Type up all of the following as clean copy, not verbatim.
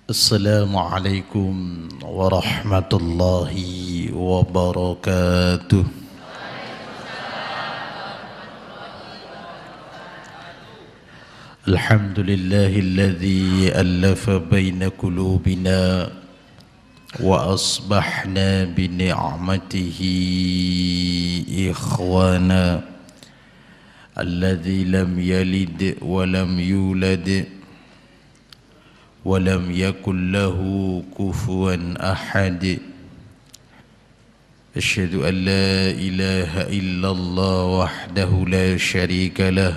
Assalamualaikum warahmatullahi wabarakatuh. Alhamdulillahilladzi allafa baina qulubina wa asbahna bi ni'matihi ikhwana alladzi lam yalid wa lam yulad ولم يكن له كفوا أحد أشهد أن لا إله إلا الله وحده لا شريك له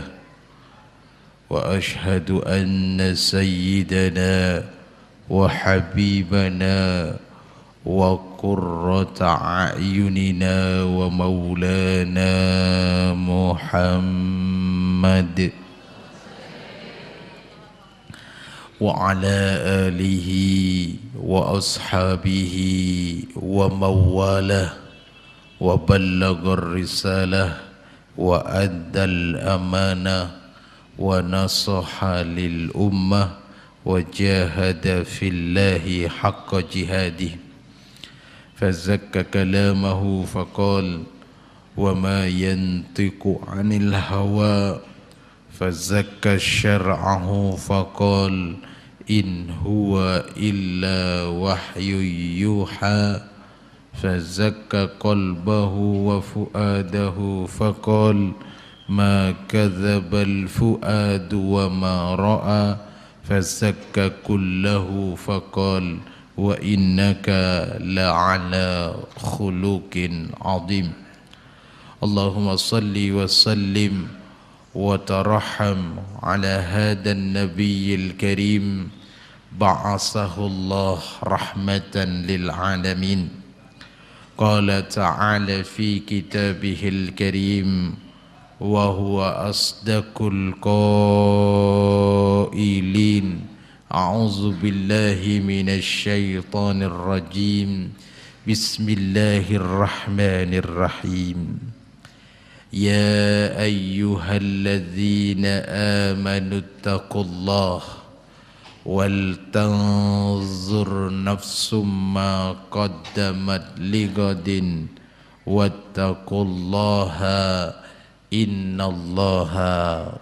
وأشهد أن سيدنا وحبيبنا وقرة أعيننا ومولانا محمد وعلى آله وأصحابه ومن والاه وبلغ الرسالة وأدى الأمانة ونصح للأمة وجاهد في الله حق جهاده فزكى كلامه فقال وما ينطق عن الهوى فزكى شرعه فقال إن هو إلا وحي يوحى فزكى قلبه وفؤاده فقال ما كذب الفؤاد وما رأى فزكى كله فقال وإنك لعلى خلق عظيم اللهم صل وسلم وترحم على هذا النبي الكريم بعثه الله رحمة للعالمين قال تعالى في كتابه الكريم وهو أصدق القائلين أعوذ بالله من الشيطان الرجيم بسم الله الرحمن الرحيم يا أيها الذين آمنوا اتقوا الله ولتنظر نفس ما قدمت لغد واتقوا الله إن الله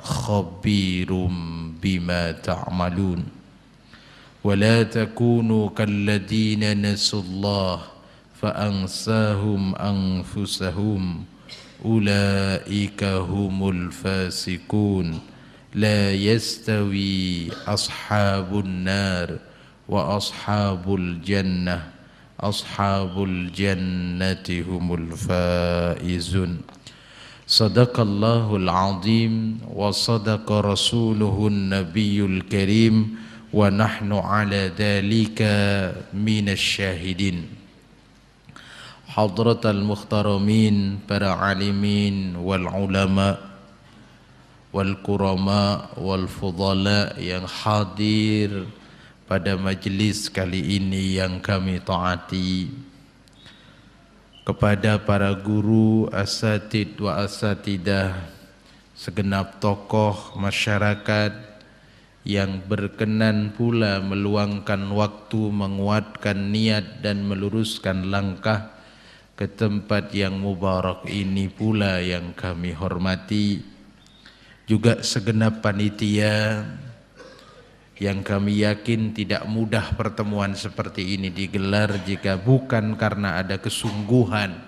خبير بما تعملون ولا تكونوا كالذين نسوا الله فأنساهم أنفسهم أولئك هم الفاسقون لا يستوي أصحاب النار وأصحاب الجنة أصحاب الجنة هم الفائزون صدق الله العظيم وصدق رسوله النبي الكريم ونحن على ذلك من الشاهدين Hadratal muhtaramin, para alimin wal ulama wal kurama wal fudala yang hadir pada majlis kali ini yang kami taati, kepada para guru, asatid wa asatidah, segenap tokoh masyarakat yang berkenan pula meluangkan waktu, menguatkan niat dan meluruskan langkah ke tempat yang mubarak ini pula yang kami hormati, juga segenap panitia yang kami yakin tidak mudah pertemuan seperti ini digelar jika bukan karena ada kesungguhan.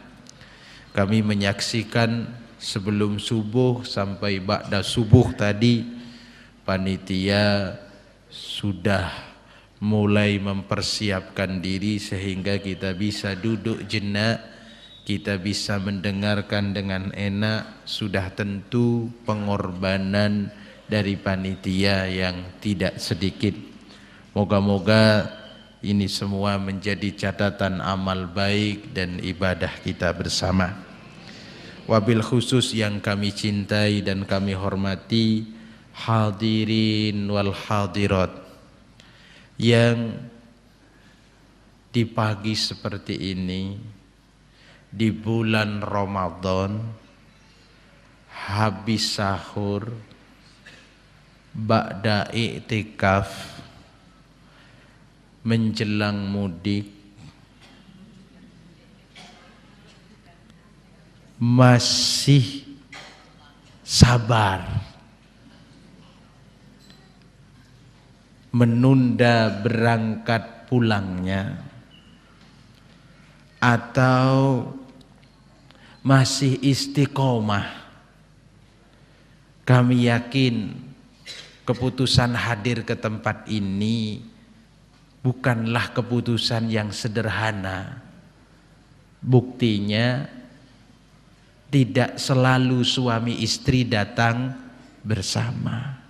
Kami menyaksikan sebelum subuh sampai ba'da subuh tadi panitia sudah mulai mempersiapkan diri sehingga kita bisa duduk jenak, kita bisa mendengarkan dengan enak. Sudah tentu pengorbanan dari panitia yang tidak sedikit. Moga-moga ini semua menjadi catatan amal baik dan ibadah kita bersama. Wabil khusus yang kami cintai dan kami hormati, hadirin wal hadirat, yang di pagi seperti ini di bulan Ramadan, habis sahur, ba'da i'tikaf, menjelang mudik masih sabar menunda berangkat pulangnya, atau masih istiqomah. Kami yakin keputusan hadir ke tempat ini bukanlah keputusan yang sederhana. Buktinya tidak selalu suami istri datang bersama.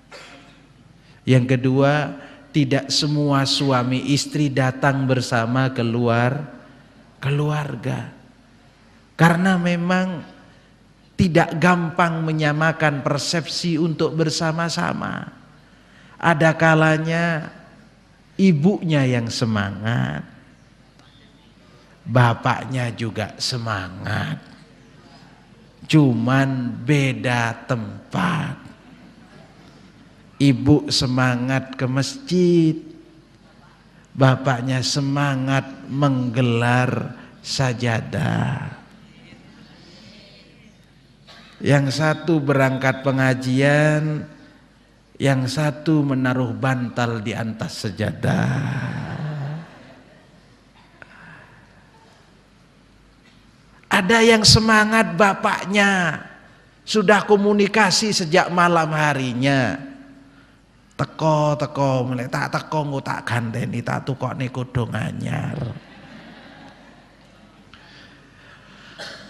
Yang kedua, tidak semua suami istri datang bersama keluarga. Karena memang tidak gampang menyamakan persepsi untuk bersama-sama. Ada kalanya ibunya yang semangat, bapaknya juga semangat, cuman beda tempat. Ibu semangat ke masjid, bapaknya semangat menggelar sajadah. Yang satu berangkat pengajian, yang satu menaruh bantal di atas sajadah. Ada yang semangat bapaknya, sudah komunikasi sejak malam harinya. Teko mulai tak teko engko tak gandeni tak tukokne kodhong anyar.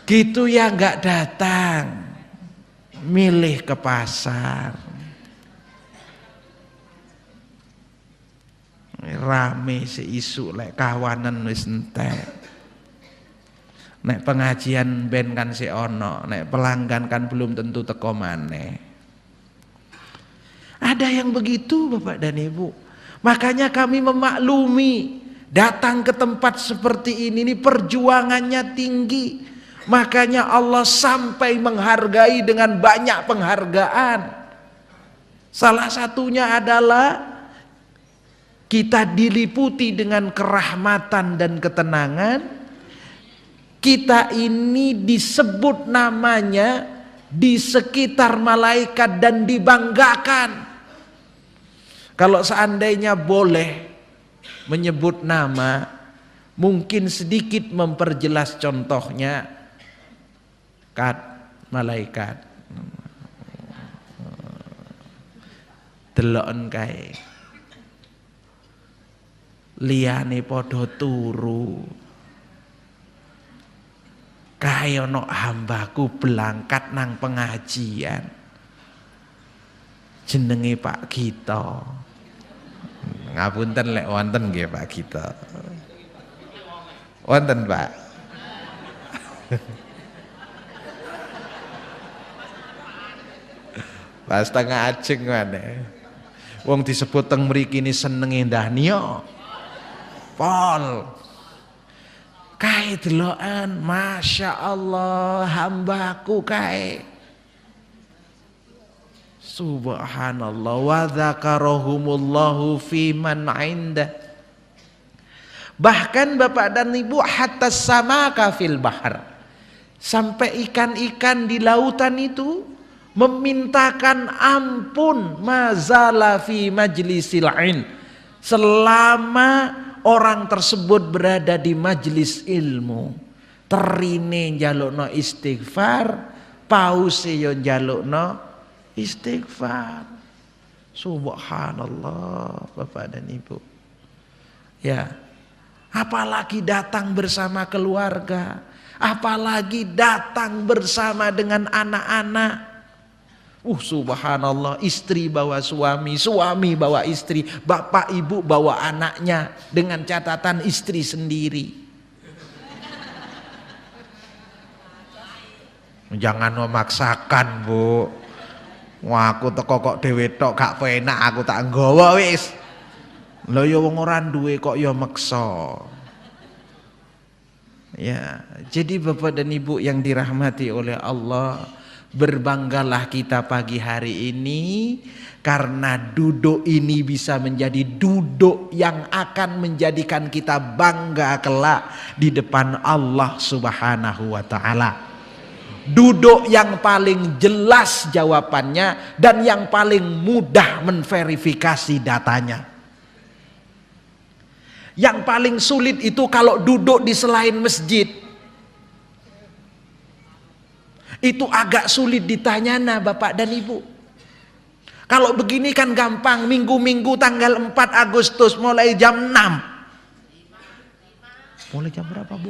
Gitu ya enggak datang. Milih ke pasar. Rame seisu lek kawanan wis entek. Nek pengajian ben kan si ono, nek pelanggan kan belum tentu teko maneh. Ada yang begitu Bapak dan Ibu. Makanya kami memaklumi datang ke tempat seperti ini perjuangannya tinggi. Makanya Allah sampai menghargai dengan banyak penghargaan. Salah satunya adalah kita diliputi dengan kerahmatan dan ketenangan. Kita ini disebut namanya di sekitar malaikat dan dibanggakan. Kalau seandainya boleh menyebut nama, mungkin sedikit memperjelas contohnya. Malaikat deloken kae liyane padha turu kae ana hambaku berangkat nang pengajian jenenge Pak Gito. Ngapunten lek wonten nggih Pak Gito. Wonten Pak. Pas tengah ajeng maneh. Wong disebut teng mriki ni senenge ndah niya. Pol. Kae delokan, Masya Allah, hambaku kae. Subhanallah, wa dzakarahumullahu fi man 'inda. Bahkan Bapak dan Ibu, hatta samaka fil bahar. Sampai ikan-ikan di lautan itu memintakan ampun mazala fi majlisil ilm, selama orang tersebut berada di majlis ilmu. Terine njalukno istighfar, pause yo njalukno istighfar. Subhanallah Bapak dan Ibu. Ya, apalagi datang bersama keluarga, apalagi datang bersama dengan anak-anak. Subhanallah, istri bawa suami, suami bawa istri, bapak ibu bawa anaknya, dengan catatan istri sendiri. Jangan memaksakan Bu. Wah aku teko kok dhewe tok gak penak, aku tak nggawa wis. Lha ya wong ora duwe kok ya meksa. Ya, jadi Bapak dan Ibu yang dirahmati oleh Allah, Berbanggalah kita pagi hari ini karena duduk ini bisa menjadi duduk yang akan menjadikan kita bangga kelak di depan Allah Subhanahu wa taala. Duduk yang paling jelas jawabannya dan yang paling mudah menverifikasi datanya. Yang paling sulit itu kalau duduk di selain masjid. Itu agak sulit ditanya, nah Bapak dan Ibu. Kalau begini kan gampang, minggu-minggu tanggal 4 Agustus mulai jam 6. Mulai jam berapa, Bu?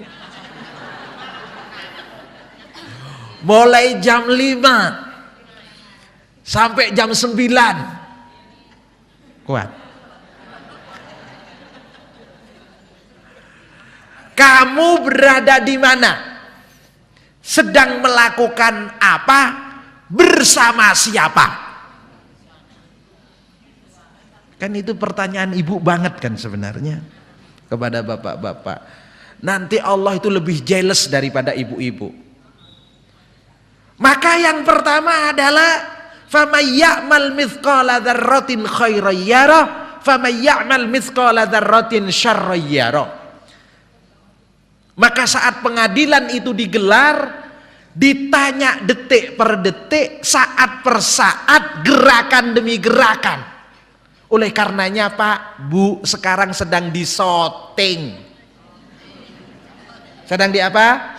Mulai jam 5 sampai jam 9. Kuat. Kamu berada di mana? Sedang melakukan apa? Bersama siapa? Kan itu pertanyaan ibu banget kan sebenarnya kepada bapak-bapak. Nanti Allah itu lebih jealous daripada ibu-ibu. Maka yang pertama adalah faman ya'mal mithqala dzarratin khairan yarah, faman ya'mal mithqala dzarratin syarran yarah. Maka saat pengadilan itu digelar, ditanya detik per detik, saat per saat, gerakan demi gerakan. Oleh karenanya Pak, Bu, sekarang sedang disoting. Sedang di apa?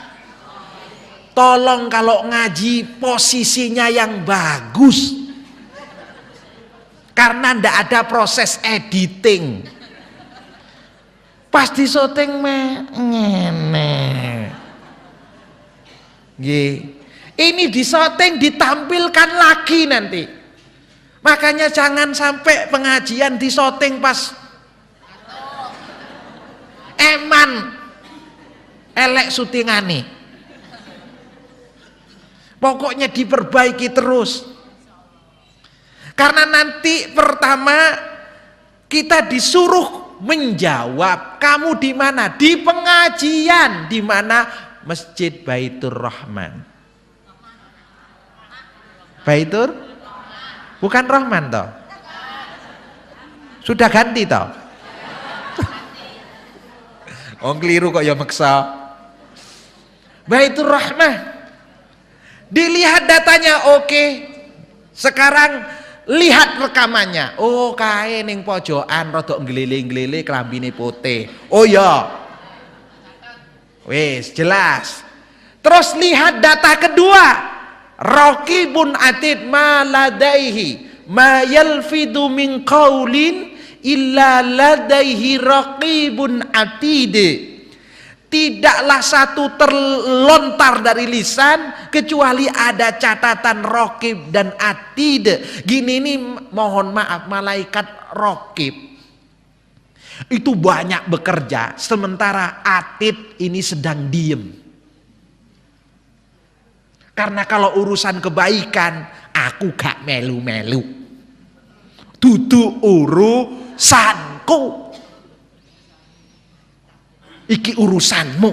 Tolong kalau ngaji posisinya yang bagus. Karena ndak ada proses editing. Pas disoting ngene. Ini disoting ditampilkan lagi nanti. Makanya jangan sampai pengajian disoting pas eman elek syutingane. Pokoknya diperbaiki terus. Karena nanti pertama kita disuruh menjawab, kamu di mana? Di pengajian, di mana? Masjid Baitur Rahman. Baitur? Bukan Rahman toh? Sudah ganti toh? Oh keliru kok ya maksa. Baitur Rahman. Dilihat datanya oke. Sekarang lihat rekamannya. Oh kae ning pojokan rodok nglele-nglele klambine putih. Oh ya. Wis jelas. Terus lihat data kedua. Raqibun atid ma ladaihi ma yalfidu min qaulin illa ladaihi raqibun atid. Tidaklah satu terlontar dari lisan kecuali ada catatan raqib dan atid. Gini nih, mohon maaf, malaikat raqib itu banyak bekerja, sementara atid ini sedang diem. Karena kalau urusan kebaikan aku gak melu-melu, dudu urusanku. Iki urusanmu.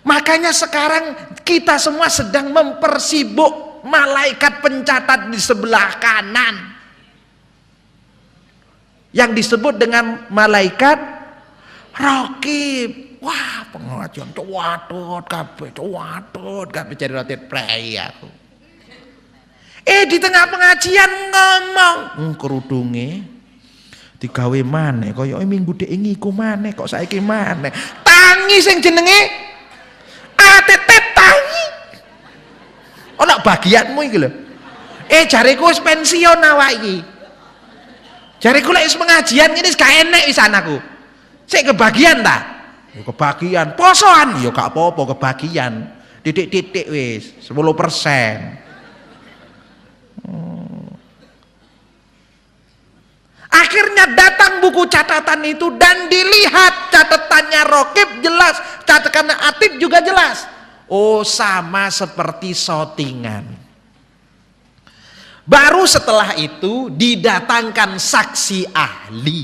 Makanya sekarang kita semua sedang mempersibuk malaikat pencatat di sebelah kanan yang disebut dengan malaikat raqib. Wah, pengajian cuwatut kabeh cari roti play aku. Di tengah pengajian ngomong, kerudunge digawe maneh kaya minggu dhek ngiku maneh kok saiki maneh. Tangi sing jenenge atetet tangi. Ana bagianmu iki lho. Jariku wis pensiun awak iki. Jariku lek wis pengajian ngene wis gak enek wisan aku. Sik kebagian ta? Ya kebagian. Posoan ya gak apa-apa kebagian. Titik-titik wis 10%. Akhirnya datang buku catatan itu dan dilihat catatannya raqib jelas, catatannya atid juga jelas. Oh, sama seperti shootingan. Baru setelah itu didatangkan saksi ahli.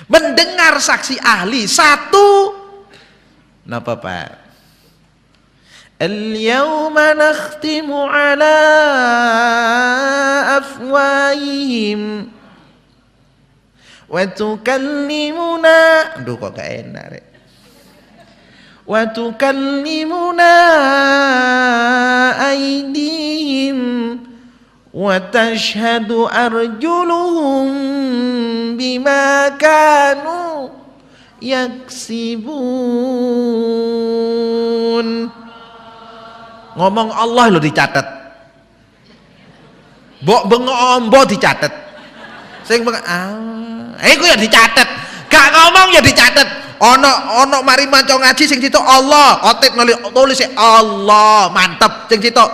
Mendengar saksi ahli satu, napa Pak? Al-yawma nakhtimu ala afwahihim wa tukallimuna, aduh kok gak enak rek, wa tukallimuna aydihim wa tashhadu arjuluhum bima kanu yaksibun. Ngomong Allah lo dicatat, mbok bengombo dicatat, sing iku ya dicatat, gak ngomong ya dicatat. Ono mari maca ngaji sing sitok Allah, otit tulis Allah, mantep. Sing sitok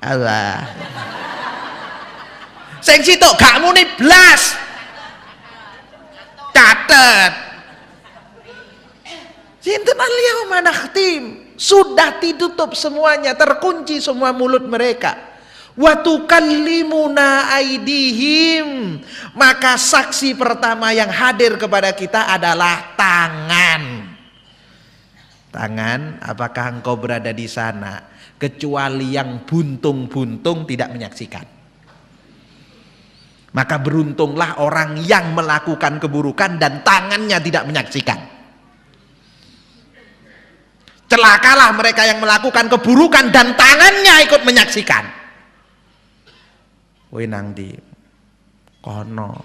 Allah, sing sitok gak muni blas, catet. Sinten al-yauma nakhtim, sudah ditutup semuanya, terkunci semua mulut mereka. Wa tukallimuna aydihim, maka saksi pertama yang hadir kepada kita adalah tangan. Tangan, apakah engkau berada di sana? Kecuali yang buntung-buntung tidak menyaksikan. Maka beruntunglah orang yang melakukan keburukan dan tangannya tidak menyaksikan. Celakalah mereka yang melakukan keburukan dan tangannya ikut menyaksikan. Kowe nang ndi? Kono.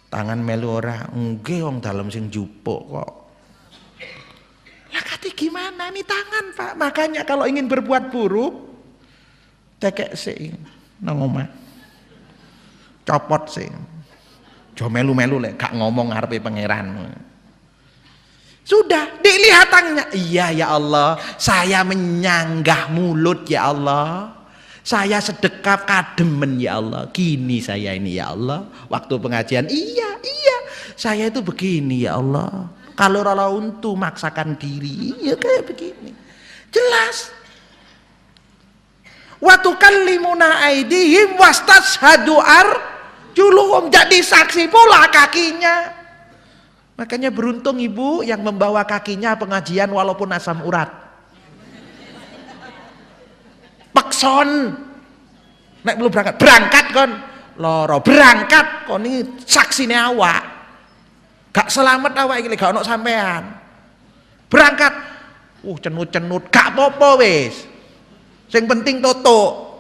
Tangan melu ora, nggih wong dalem sing jupuk kok. Lah kate gimana nih tangan, Pak? Makanya kalau ingin berbuat buruk, tekek sik nang omah. Copot sik. Jo melu-melu lek gak ngomong ngarepe pangeran. Sudah, dilihat tangannya. Iya ya Allah, saya menyanggah mulut ya Allah. Saya sedekah kademen ya Allah. Gini saya ini ya Allah. Waktu pengajian, iya. Saya itu begini ya Allah. Kalau rala untu maksakan diri, ya kayak begini. Jelas. Wa tukallimuna aydihim wastashhadu arjuluhum, jadi saksi pula kakinya. Makanya beruntung ibu yang membawa kakinya pengajian walaupun asam urat. Pakson nek belum berangkat kon loro berangkat kon ini saksine awak gak selamat awak iki gak ono sampean berangkat cenut-cenut gak apa-apa wis sing penting toto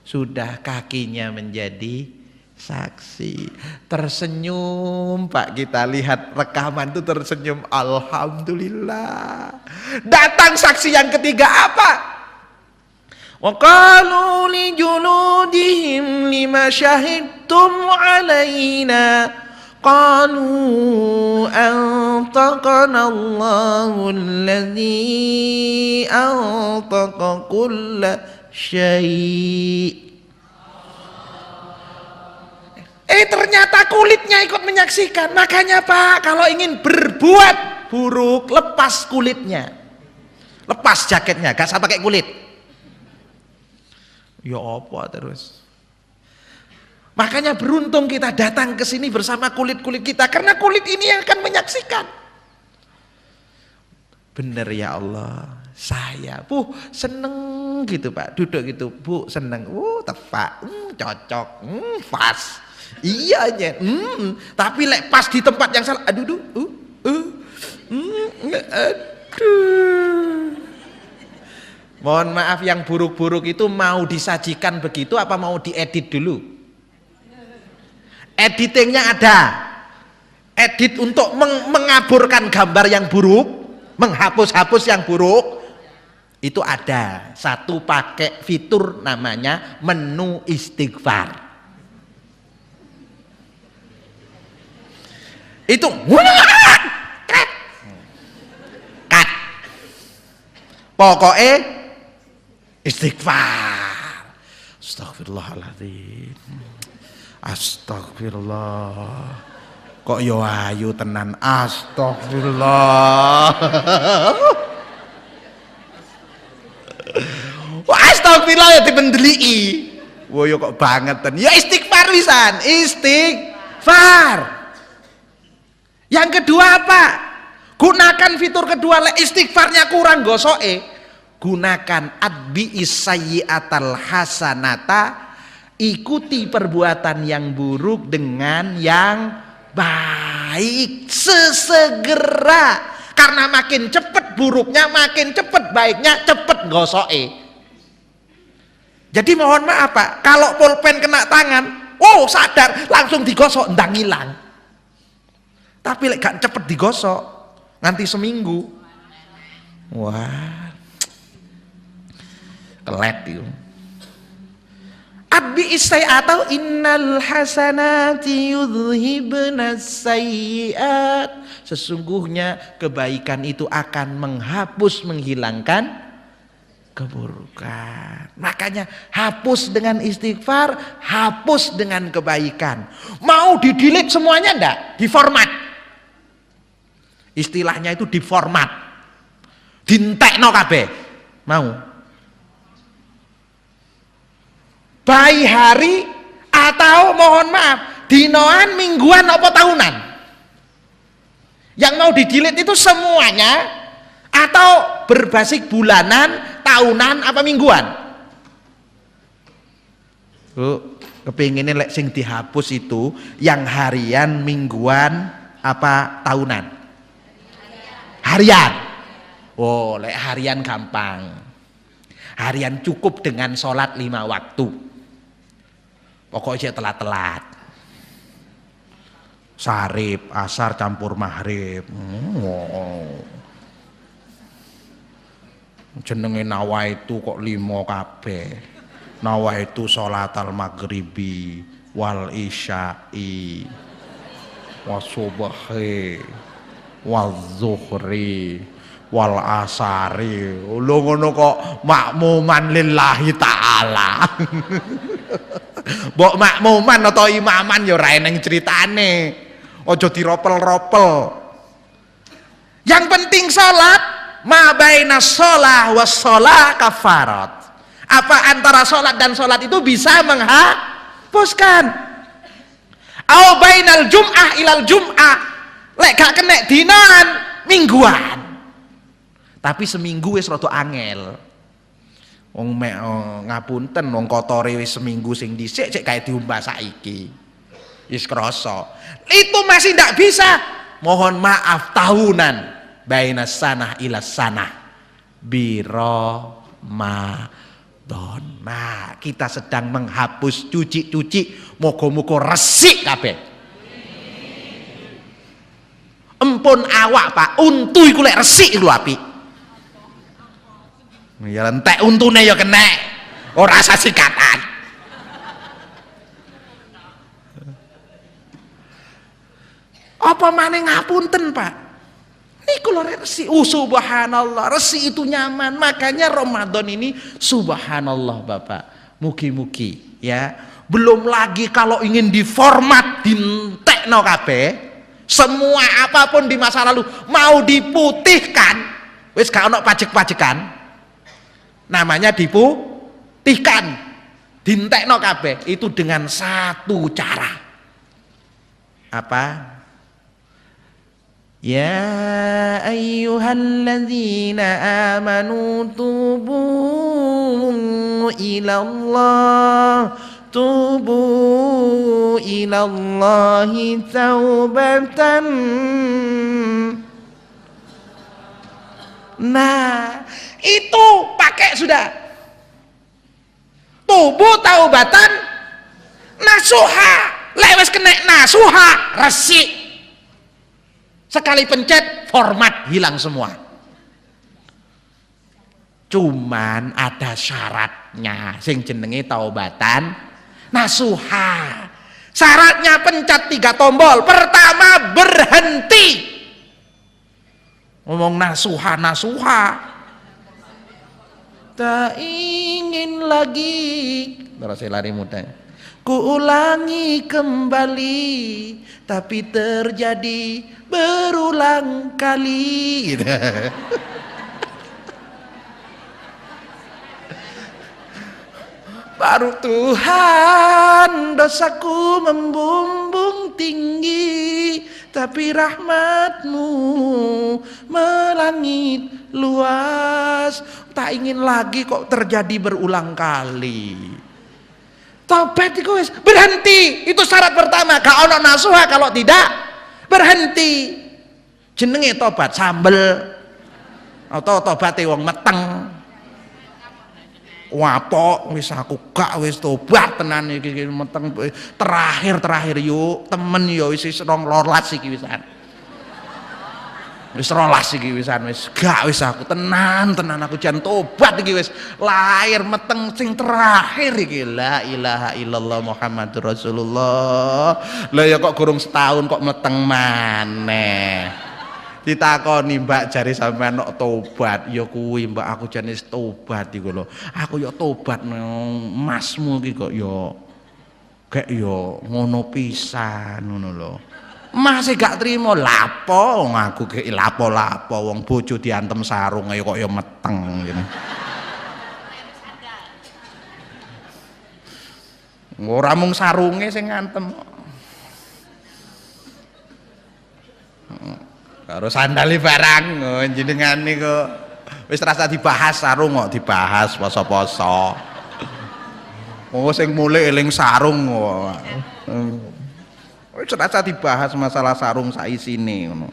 sudah kakinya menjadi saksi tersenyum Pak, kita lihat rekaman itu tersenyum, alhamdulillah. Datang saksi yang ketiga apa? وَقَالُوا لِجُلُودِهِمْ لِمَ شَهِدْتُمْ عَلَيْنَا قَالُوا أَنطَقَنَا اللَّهُ الَّذِي أَنطَقَ كُلَّ شَيْءٍ. Ternyata kulitnya ikut menyaksikan. Makanya Pak, kalau ingin berbuat buruk, lepas kulitnya, lepas jaketnya, gak usah pakai kulit. Ya apa terus? Makanya beruntung kita datang ke sini bersama kulit-kulit kita, karena kulit ini yang akan menyaksikan. Bener ya Allah, saya seneng gitu Pak, duduk gitu Bu, seneng, tepak, cocok, pas, iya aja, tapi lek pas di tempat yang salah, aduh, Mohon maaf, yang buruk-buruk itu mau disajikan begitu apa mau diedit dulu? Editingnya ada. Edit untuk mengaburkan gambar yang buruk, menghapus-hapus yang buruk. Itu ada. Satu pakai fitur namanya menu istighfar. Itu cut. Pokoknya istighfar. Astagfirullahaladzim. Astagfirullah. Kok yo ayu tenan. Astagfirullah. Astagfirullah ya dipendeliki. Wo yo kok bangetan. Ya istighfar wisan. Istighfar. Yang kedua apa? Gunakan fitur kedua. Istighfarnya kurang gosoke, gunakan adbi'is sayyi'atal hasanata, ikuti perbuatan yang buruk dengan yang baik sesegera, karena makin cepat buruknya makin cepat baiknya cepet gosoke. Jadi mohon maaf Pak, kalau pulpen kena tangan, oh sadar langsung digosok ndang hilang. Tapi lek gak cepet digosok nganti seminggu, wah kelet itu. Adbi istai atau innal hasanati yudhibna sayyiat, sesungguhnya kebaikan itu akan menghapus, menghilangkan keburukan. Makanya hapus dengan istighfar, hapus dengan kebaikan. Mau di-delete semuanya enggak? Diformat. Istilahnya itu diformat, dintekno kabeh. Mau by hari atau mohon maaf dinoan, mingguan apa tahunan? Yang mau di-delete itu semuanya atau berbasis bulanan, tahunan apa mingguan? Kepinginnya lek sing dihapus itu yang harian, mingguan apa tahunan? Harian. Oh, lek harian gampang. Harian cukup dengan sholat 5 waktu. Pokoknya telat-telat. Sarip, asar campur maghrib. Jenenge nawaitu kok 5 kabeh. Nawaitu sholat al-maghribi wal isya'i wasubhi wal zuhri wal asari. Lho ngono kok makmuman lillahi ta'ala. Mbok makmuman atau imaman ya ora eneng critane. Aja diropel-ropel. Yang penting salat, ma baina shalah was shalah kafarat. Apa antara salat dan salat itu bisa menghapuskan. Au bainal jum'ah ilal jum'ah. Lek gak kena dinan mingguan. Tapi seminggu wis rada angel. Wong mek ngapunten wong kotore wis seminggu sing dhisik cek kae diumbah saiki. Wis krasa. Itu masih ndak bisa. Mohon maaf tahunan. Bainas sanah ila sanah. Ramadan. Nah, kita sedang menghapus cuci-cuci, moga-moga resik kabeh. Empun awak Pak, untu iku lek resik iku apik. Ya entek untune ya kena. Ora usah sikatan. Apa maneh ngapunten Pak? Niku lho resik. Subhanallah, resik itu nyaman. Makanya Ramadan ini subhanallah Bapak. Mugi-mugi ya. Belum lagi kalau ingin diformat dintekno kabeh. Semua apapun di masa lalu mau diputihkan, wis gak ono pajek-pajekan, namanya diputihkan, dintekno kabeh. Itu dengan satu cara. Apa? Ya ayyuhalladzina amanu tubu ilallah, tubu ilallahi taubatan. Nah, itu pakai sudah. Tubu taubatan nasuha. Lewes kena nasuha resik. Sekali pencet format hilang semua. Cuman ada syaratnya sing jenenge taubatan nasuha. Syaratnya pencet 3 tombol. Pertama berhenti ngomong nasuha. Tak ingin lagi, terus lari muda. Ku ulangi kembali, tapi terjadi berulang kali. Gitu. Baru Tuhan dosaku membumbung tinggi, tapi rahmatmu melangit luas, tak ingin lagi kok terjadi berulang kali. Tobat itu wis berhenti, itu syarat pertama. Gak ono nasuha kalau tidak berhenti. Jenenge tobat sambel atau tobate wong meteng. Wapok wis aku gak wis tobat tenan iki meteng terakhir yuk temen yo wis 12 iki wisan. Wis 12 iki wisan wis gak wis aku tenan aku jan tobat iki wis lahir meteng sing terakhir iki la ilaha illallah Muhammadur Rasulullah. Lah ya kok gurung setahun kok meteng maneh. Ditakoni mbak jari sampean nok tobat ya kuwi mbak aku jan wis tobat iku lho. Aku ya tobat masmu iki kok ya gak ya ngono pisan ngono lho. Masih gak trimo lapo wong aku ki lapo-lapo wong bojo diantem sarung ayo kok ya meteng ngene. Ora mung sarunge sing ngantem. Karo sandali barang jenengan niku wis rasa dibahas sarung kok dibahas poso-poso. Oh sing mulih eling sarung kok. Wis rasa dibahas masalah sarung saisine ngono.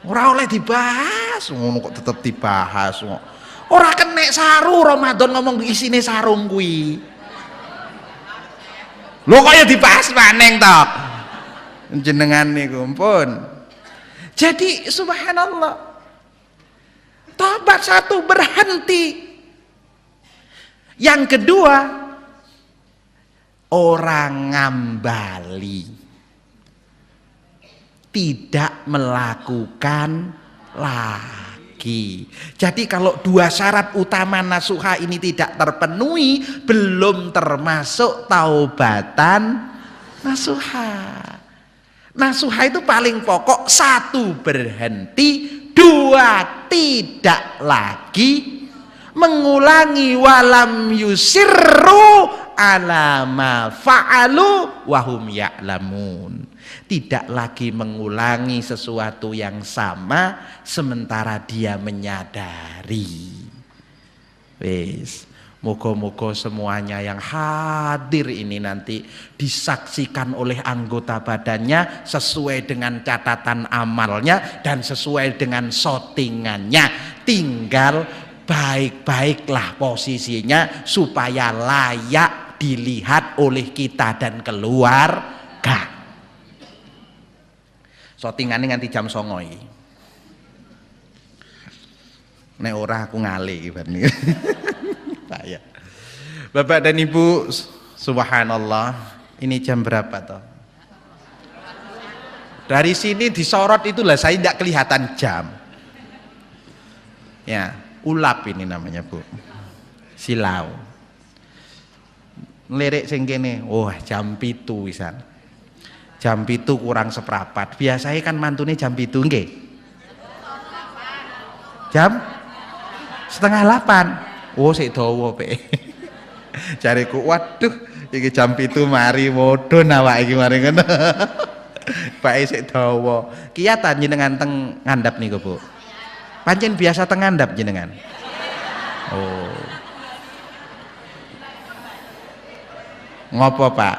Ora oleh dibahas ngono kok tetep dibahas kok. Ora kenek saru Ramadan ngomong isine sarung kuwi. Lho kok ya dibahas maneng to. Jenengan niku pun. Jadi subhanallah. Tobat satu berhenti. Yang kedua orang ngambali, tidak melakukan lagi. Jadi kalau dua syarat utama nasuha ini tidak terpenuhi, belum termasuk taubatan nasuha. Nasuha itu paling pokok, satu berhenti, dua tidak lagi mengulangi, walam yusirru ala ma fa'alu wahum ya'lamun. Tidak lagi mengulangi sesuatu yang sama sementara dia menyadari. Wis, moga-moga semuanya yang hadir ini nanti disaksikan oleh anggota badannya sesuai dengan catatan amalnya dan sesuai dengan shottingannya. Tinggal baik-baiklah posisinya supaya layak dilihat oleh kita dan keluarga. Shottingannya nganti jam 09.00 iki. Nek ora aku ngali iki. Bahaya. Bapak dan Ibu, subhanallah, ini jam berapa toh? Dari sini disorot itulah saya tidak kelihatan jam. Ya, ulap ini namanya Bu. Silau. Ngelirik sing kene, oh jam 7 wisan. Jam 7 kurang seprapat. Biasanya kan mantune jam 7 nggih. Jam 7:30. Oh sik dawa pe. Jariku waduh iki jam 7 mari modon awake iki mari ngono. Bae sik dawa. Kiyatan jenengan teng ngandhap niku Bu. Pancen biasa teng ngandhap jenengan. Oh. Ngopo Pak?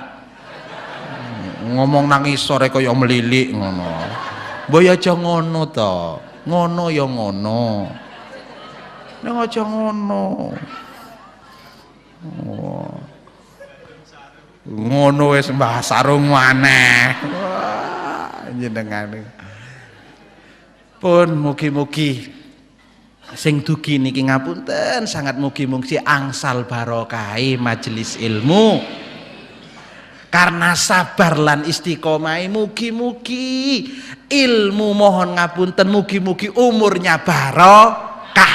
Ngomong nang isore kaya melilik ngono. Mbok ya aja ngono to. Ngono ya ngono. Nek aja ngono. Oh. Ngono wis mbah sarung maneh. Wah, jenengan. Pun mugi-mugi sing dugi niki ngapunten sangat mugi-mugi angsal barokahe majelis ilmu. Karena sabar lan istiqomah mugi-mugi ilmu mohon ngapunten mugi-mugi umurnya barokah.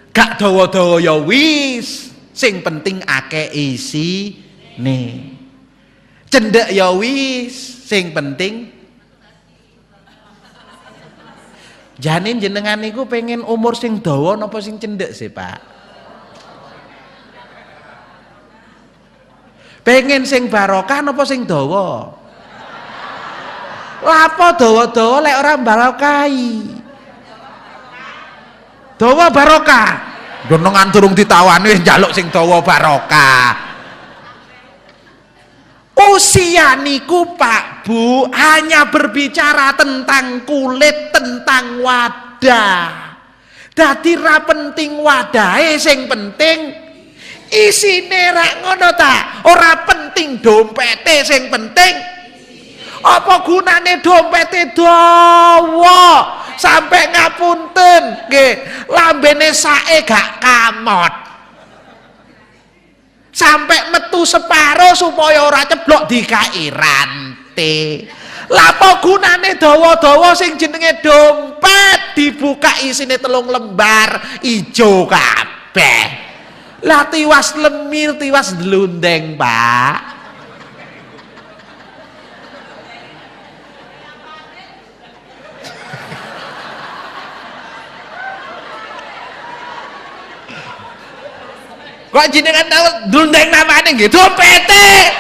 Gak dawa-dawa ya wis, sing penting akeh isine. Cendhek ya wis, sing penting janin jenengan niku pengen umur sing dawa napa sing cendhek sih, Pak? Pengen sing barokah napa sing dawa? Lapo dawa-dawa lek ora barokahi. Dawa barokah. Donongan durung ditawani wis njaluk sing dawa barokah. Usia niku Pak Bu hanya berbicara tentang kulit, tentang wadah. Dadi ra penting wadahe, sing penting isine rak ngono ta. Ora penting dompete, sing penting apa gunane dompete dawa sampai ngapunten nggih lambene sae gak kamot sampai metu separo supaya ora ceblok dikai rantai. Lah apa gunane dawa-dawa sing jenenge dompet dibuka isine 3 lembar ijo kabeh. Lah tiwas lemir tiwas ndlundeng Pak. Kok jenengan ndlundeng namane nggih dompete.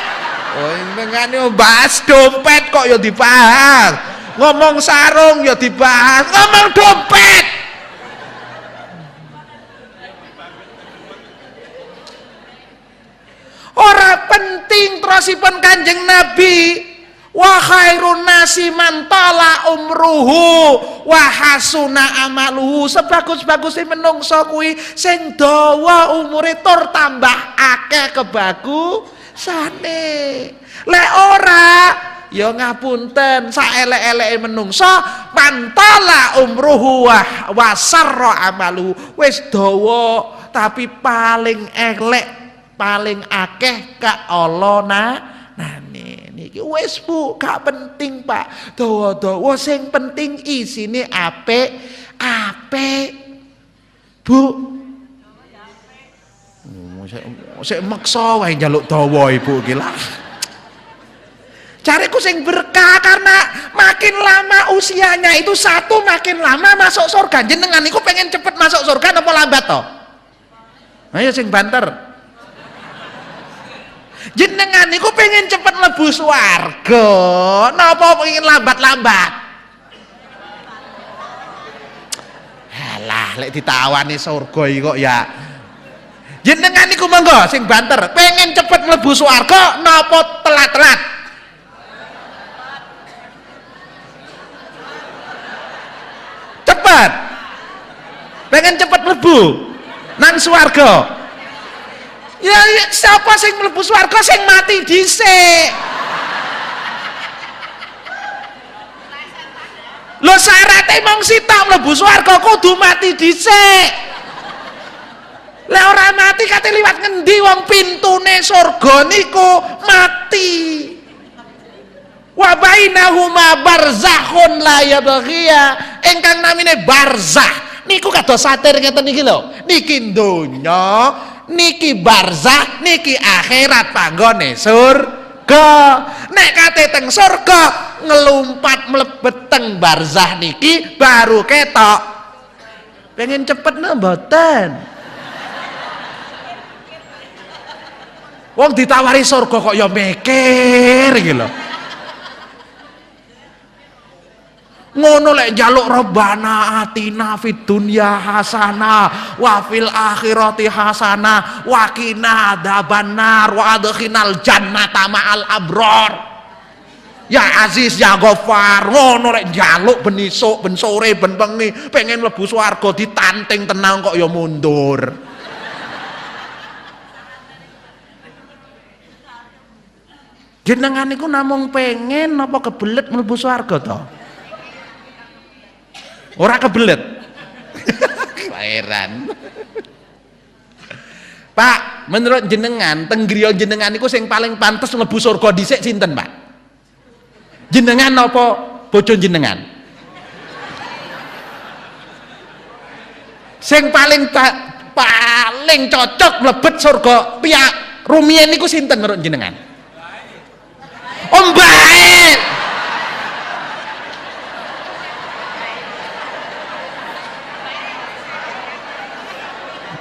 Oh jenengane bahas dompet kok ya dibahas. Ngomong sarung ya dibahas, ngomong dompet. Ora penting terusipun Kanjeng Nabi. Wa khairun nasi man tala umruhu wa hasuna amaluhu. Sebagus-baguse menungso kuwi sing dawa umure tur tambah akeh kebagusane. Lek ora ya ngapunten saelek-eleke menungso man tala umruhu wa sarra amaluhu. Wis dawa tapi paling elek paling akeh ka Allah niki wis Bu gak penting Pak dawa-dawa sing penting isine apik Bu. Sik maksa wae njaluk dawa Ibu iki lah. Cariku sing berkah karena makin lama usianya itu satu makin lama masuk surga. Jenengan niku pengen cepet masuk surga napa lambat to? Ayo sing banter. Jenengan niku pengen cepet mlebu swarga napa pengen lambat-lambat? Halah lek ditawani surga iki kok ya. Jenengan niku monggo sing banter pengen cepet mlebu swarga napa telat-telat? Cepet. Pengen cepet mlebu nang swarga. Ya siapa sing mlebu swarga sing mati dhisik. Lho syaraté mung sitok mlebu swarga kudu mati dhisik. Lah ora mati kate liwat ngendi wong pintune surga niku mati. Wa bainahuma barzakhun la yabghiya. Ingkang namine barzah niku kados satir ngeten iki lho. Niki donya niki barzah niki akhirat panggone surga. Nek kate teng surga ngelumpat mlebet teng barzah niki baru ketok. Pengen cepet mboten. Wong ditawari surga kok ya mikir iki lho. Ngono lek njaluk Rabbana atina fid dunya hasanah wa fil akhirati hasanah wa qina adzabannar wa adkhinal jannata ma'al abrar. Ya Aziz ya Ghaffar, ngono lek njaluk ben isuk ben sore ben bengi pengen mlebu swarga ditanting tenang kok ya mundur. Jenengan niku namung pengen apa kebelet mlebu swarga to? Ora kebelet. Heran. Pak, menurut jenengan teng griya jenengan niku sing paling pantes mlebu surga dhisik sinten, Pak? Jenengan apa bojo jenengan? Sing paling cocok mlebet surga pihak rumiyin niku sinten menurut jenengan? Om baik.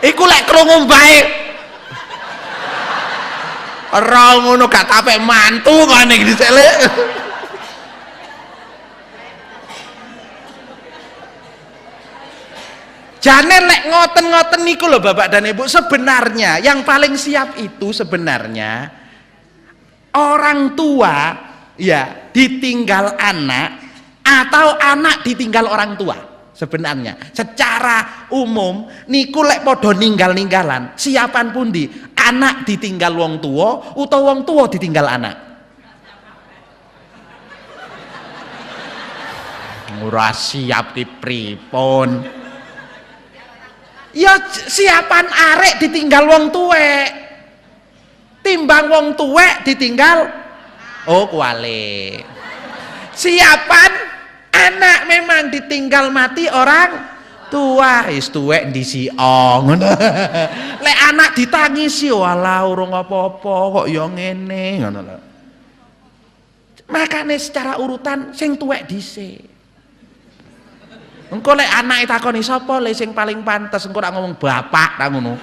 Iku lek krungu baik. Ora ngono gak tapek mantu kok nek dhisik lek. Jane lek ngoten-ngoten niku lho Bapak dan Ibu, sebenarnya yang paling siap itu sebenarnya orang tua ya ditinggal anak atau anak ditinggal orang tua. Sebenarnya secara umum niku lek padha ninggal-ninggalan siapan pundi, anak ditinggal wong tua utawa wong tua ditinggal anak. Ora siap dipripun. Ya siapan arek ditinggal wong tuwek timbang wong tuwek ditinggal kuali. Siapan anak memang ditinggal mati orang tua, wis tuwek ndisi ngono. Lek anak ditangisi walah urung apa-apa kok ya ngene ngono lho. Makane secara urutan sing tuwek dhisik. Engko lek anake takoni sapa le sing paling pantes, engko rak ngomong bapak ta ngono.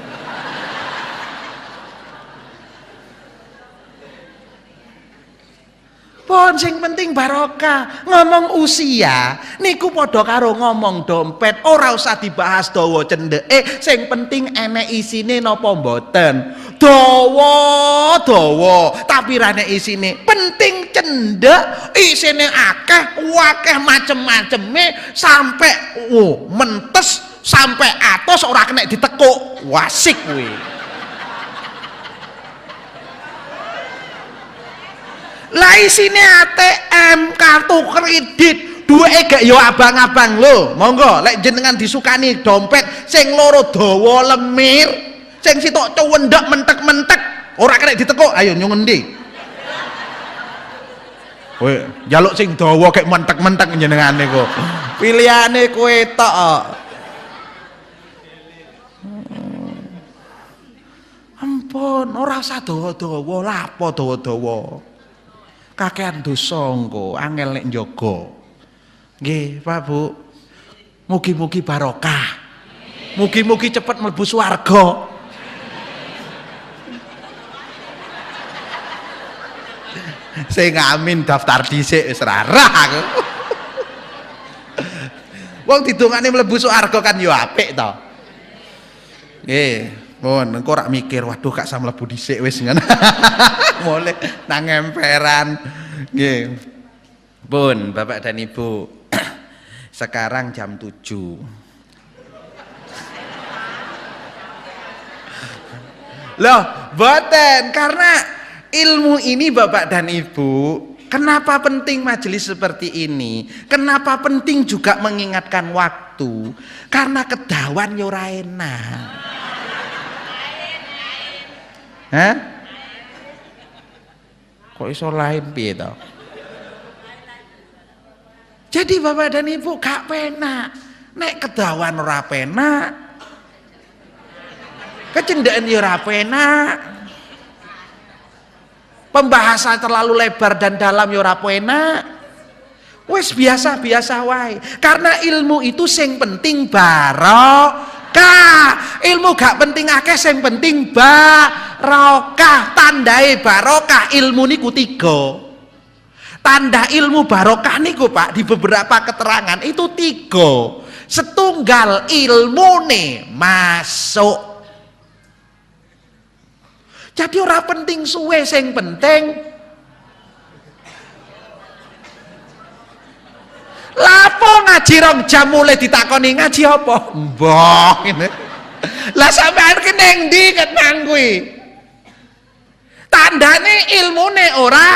Pun sing penting barokah. Ngomong usia niku padha karo ngomong dompet, ora usah dibahas dawa cendheke, sing penting enek isine napa mboten. Dawa tapi rane isine penting cendhek, isine akeh macem-maceme sampai mentes sampai atos ora kena ditekuk. Wasik kuwi. Lah isine ATM, kartu kredit, duweke gak yo abang-abang lho. Monggo lek jenengan disukani dompet sing loro dawa lemir, sing sitok cuwendhek mentek-mentek ora kena ditekuk, ayo nyung endi? Kowe njaluk sing dawa kek mentek-mentek jenengane kok. Pilihane kowe tok. Ampun, ora usah dawa-dawa, lha apa dawa-dawa. Kakean dosa engko angel nek njaga. Nggih, Pak Bu. Mugi-mugi barokah. Mugi-mugi cepet mlebu swarga. Sing amin daftar dhisik wis rarah aku. Wong didongane mlebu swarga kan yo apik to. Nggih. Pun engko rak mikir waduh gak usah mlebu dhisik wis ngono. Mulai nang emperan. Nggih. Pun Bapak dan Ibu. Sekarang jam 7. Loh, boten karena ilmu ini Bapak dan Ibu, kenapa penting majelis seperti ini? Kenapa penting juga mengingatkan waktu? Karena kedawan yo ora enak. Hah? Kok iso lain piye to? Jadi Bapak dan Ibu gak penak. Nek kedawan ora penak. Kecendekan ya ora penak. Pembahasan terlalu lebar dan dalam ya ora penak. Wis biasa-biasa wae. Karena ilmu itu sing penting barokah. Ilmu gak penting akeh, sing penting barokah. Tandai barokah ilmu niku 3. Tanda ilmu barokah niku Pak di beberapa keterangan itu 3. Setunggal ilmune masuk. Jadi ora penting suwe, sing penting lapo ngaji rong jam mulai ditakoni ngaji apa? Mbah ngene. Lah sampean ki ning ndi ketang kuwi? Tandane ilmune ora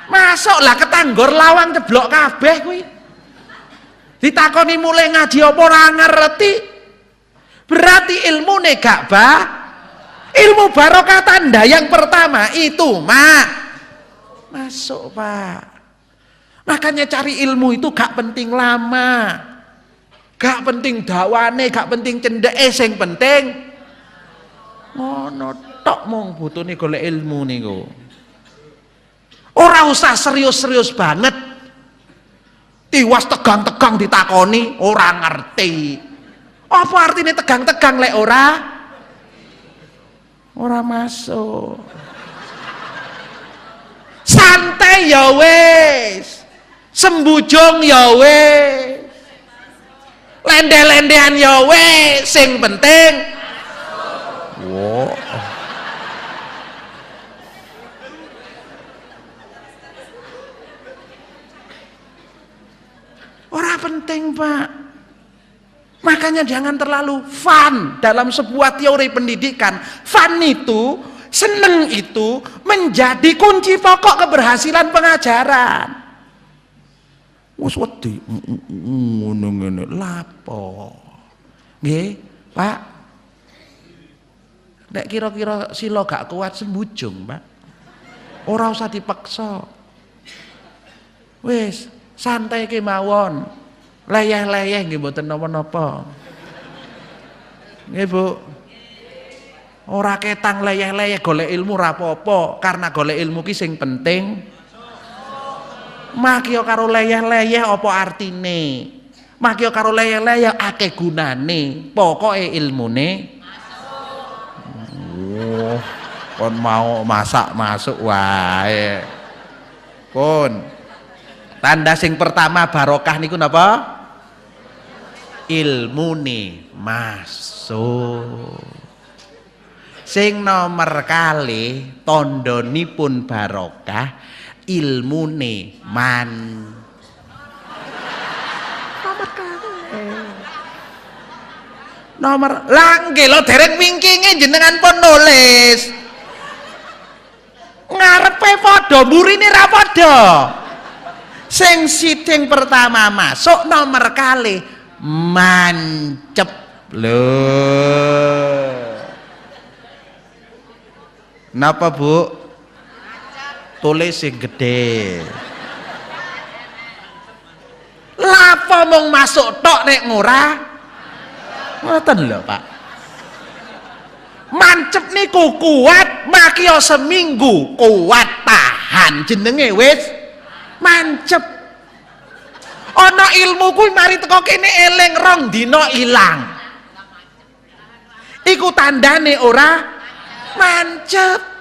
masuk. Lah ketanggor lawang ceblok kabeh kuwi. Ditakoni mulai ngaji apa ora ngerti. Berarti ilmune gak ilmu barokah. Tanda yang pertama itu masuk Pak. Makanya cari ilmu itu gak penting lama, gak penting dawane, gak penting cendeke, sing penting ngono tok mong butuhne golek ilmu niku. Ora usah serius-serius banget. Tiwas tegang-tegang ditakoni ora ngerti. Apa artinya tegang-tegang lek ora masuk. Santai ya wis. Sembujung ya wis. Lende-lendean ya wis, sing penting wow. Ora penting, Pak. Makanya jangan terlalu fun dalam sebuah teori pendidikan. Fun itu, seneng itu menjadi kunci pokok keberhasilan pengajaran. Wes wedi ngono ngene lapo. Nggih, Pak. Nek kira-kira sila gak kuat sembujung, Pak. Ora usah dipaksa. Wis, santai kemawon. Leyeh-leyeh nggih mboten napa-napa. Nggih, Bu. Ora ketang leyeh-leyeh golek ilmu ra apa-apa, karena golek ilmu ki sing penting. Makya karo leyeh-leyeh apa artine? Makya karo leyeh-leyeh akeh gunane. Pokoke ilmune masuk. Kon mau masak masuk wae. Pun. Tanda sing pertama barokah niku napa? Ilmune masuk. Sing nomor kalih tandhanipun barokah ilmune nomor nggih lho dereng wingkinge jenengan pun nulis ngarepe padha mburine ra padha. Sing sithing pertama masuk, nomor kalih mancep lho. Napa, Bu? Tulis sing gede. Lapa mung masuk tok nek ngora? Ngoten lho, Pak. Mancep niku kuat, makya seminggu kuat tahan jenenge wis mancep. Ana ilmu kuwi mari teko kene eling rong dina ilang. Iku tandane ora mancep.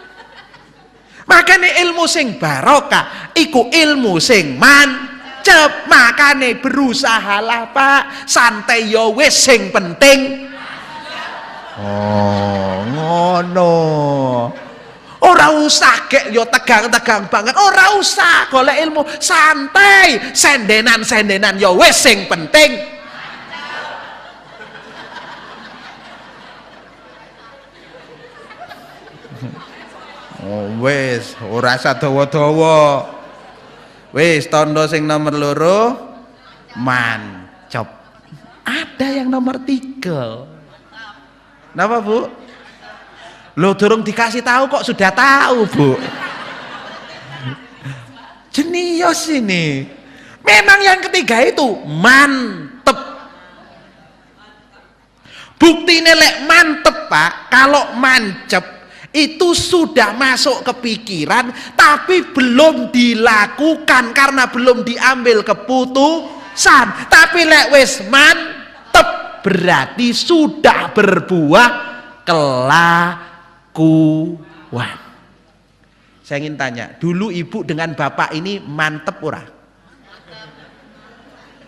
Makane ilmu sing barokah iku ilmu sing mancep. Makane berusahalah, Pak. Santai ya wis sing penting. Oh, ngono. Ora usah gek yo tegang-tegang banget. Ora usah golek ilmu, santai. Sendenan-sendenan ya wis sing penting. Oh, wis ora usah dawa-dawa. Wis tanda sing nomor loro mancep. Ada yang nomor 3. Napa, Bu? Lo durung dikasih tahu kok sudah tahu, Bu. Jenius ini. Memang yang ketiga itu mantep. Buktine lek mantep, Pak, kalau mancep itu sudah masuk ke pikiran tapi belum dilakukan karena belum diambil keputusan. Tapi lek wis mantep berarti sudah berbuah kelakuan. Saya ingin tanya, dulu ibu dengan bapak ini mantep ora?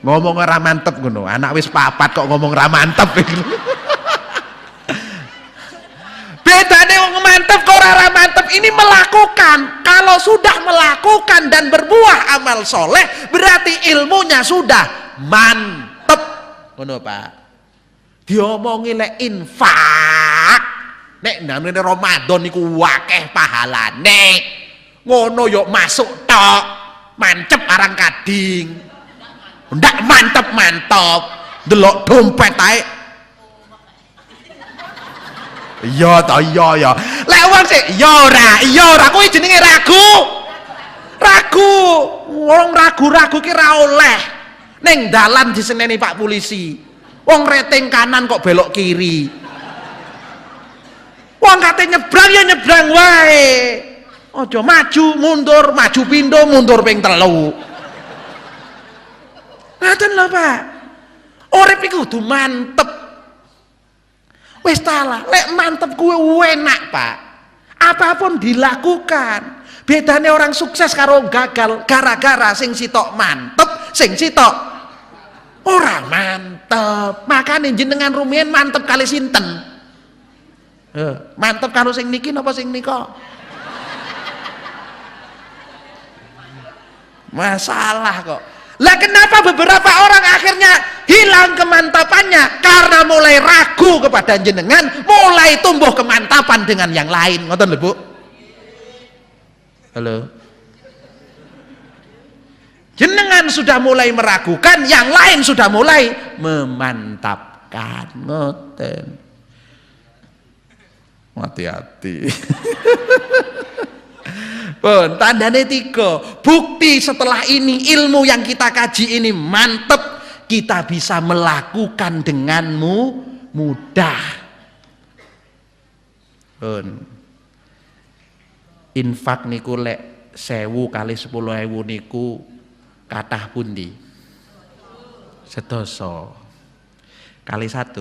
Ngomong ora mantep ngono, anak wis 4 kok ngomong ora mantep. Bedane wong mantep kok ora mantep ini melakukan. Kalau sudah melakukan dan berbuah amal soleh berarti ilmunya sudah mantep. Ngono, Pak. Diomongi lek infak. Nek namine Ramadan niku akeh pahalane. Ngono yo masuk tok. Mancep arang kading. Ndak mantep-mantep. Delok dompet ae. Iya ta iya ya. Lek wong sik ya ora kuwi jenenge ragu. Ragu. Wong ragu-ragu ki ra oleh. Ning dalan diseneni Pak Polisi. Wong rating kanan kok belok kiri. Wong kate nyebrang ya nyebrang wae. Aja maju mundur, maju pindho mundur ping 3. Ngaten lho, Pak. Urip iku kudu mantep. Wis talah, lek mantep kuwe enak, Pak. Apapun dilakukan. Bedane orang sukses karo gagal gara-gara sing sitok mantep, sing sitok Ora mantep. Makane jenengan rumiyin mantep kali sinten? Mantep karo sing niki napa sing nika? Masalah kok. Lah kenapa beberapa orang akhirnya hilang kemantapannya? Karena mulai ragu kepada jenengan, mulai tumbuh kemantapan dengan yang lain. Ngoten lho, Bu. Halo. Jenengan sudah mulai meragukan, yang lain sudah mulai memantapkan. Ngoten. Hati-hati. Pun tandane 3. Bukti setelah ini ilmu yang kita kaji ini mantep, kita bisa melakukan denganmu mudah. Pun infak niku lek 1000 kali 10.000 niku kathah pundi? Sedasa kali 100.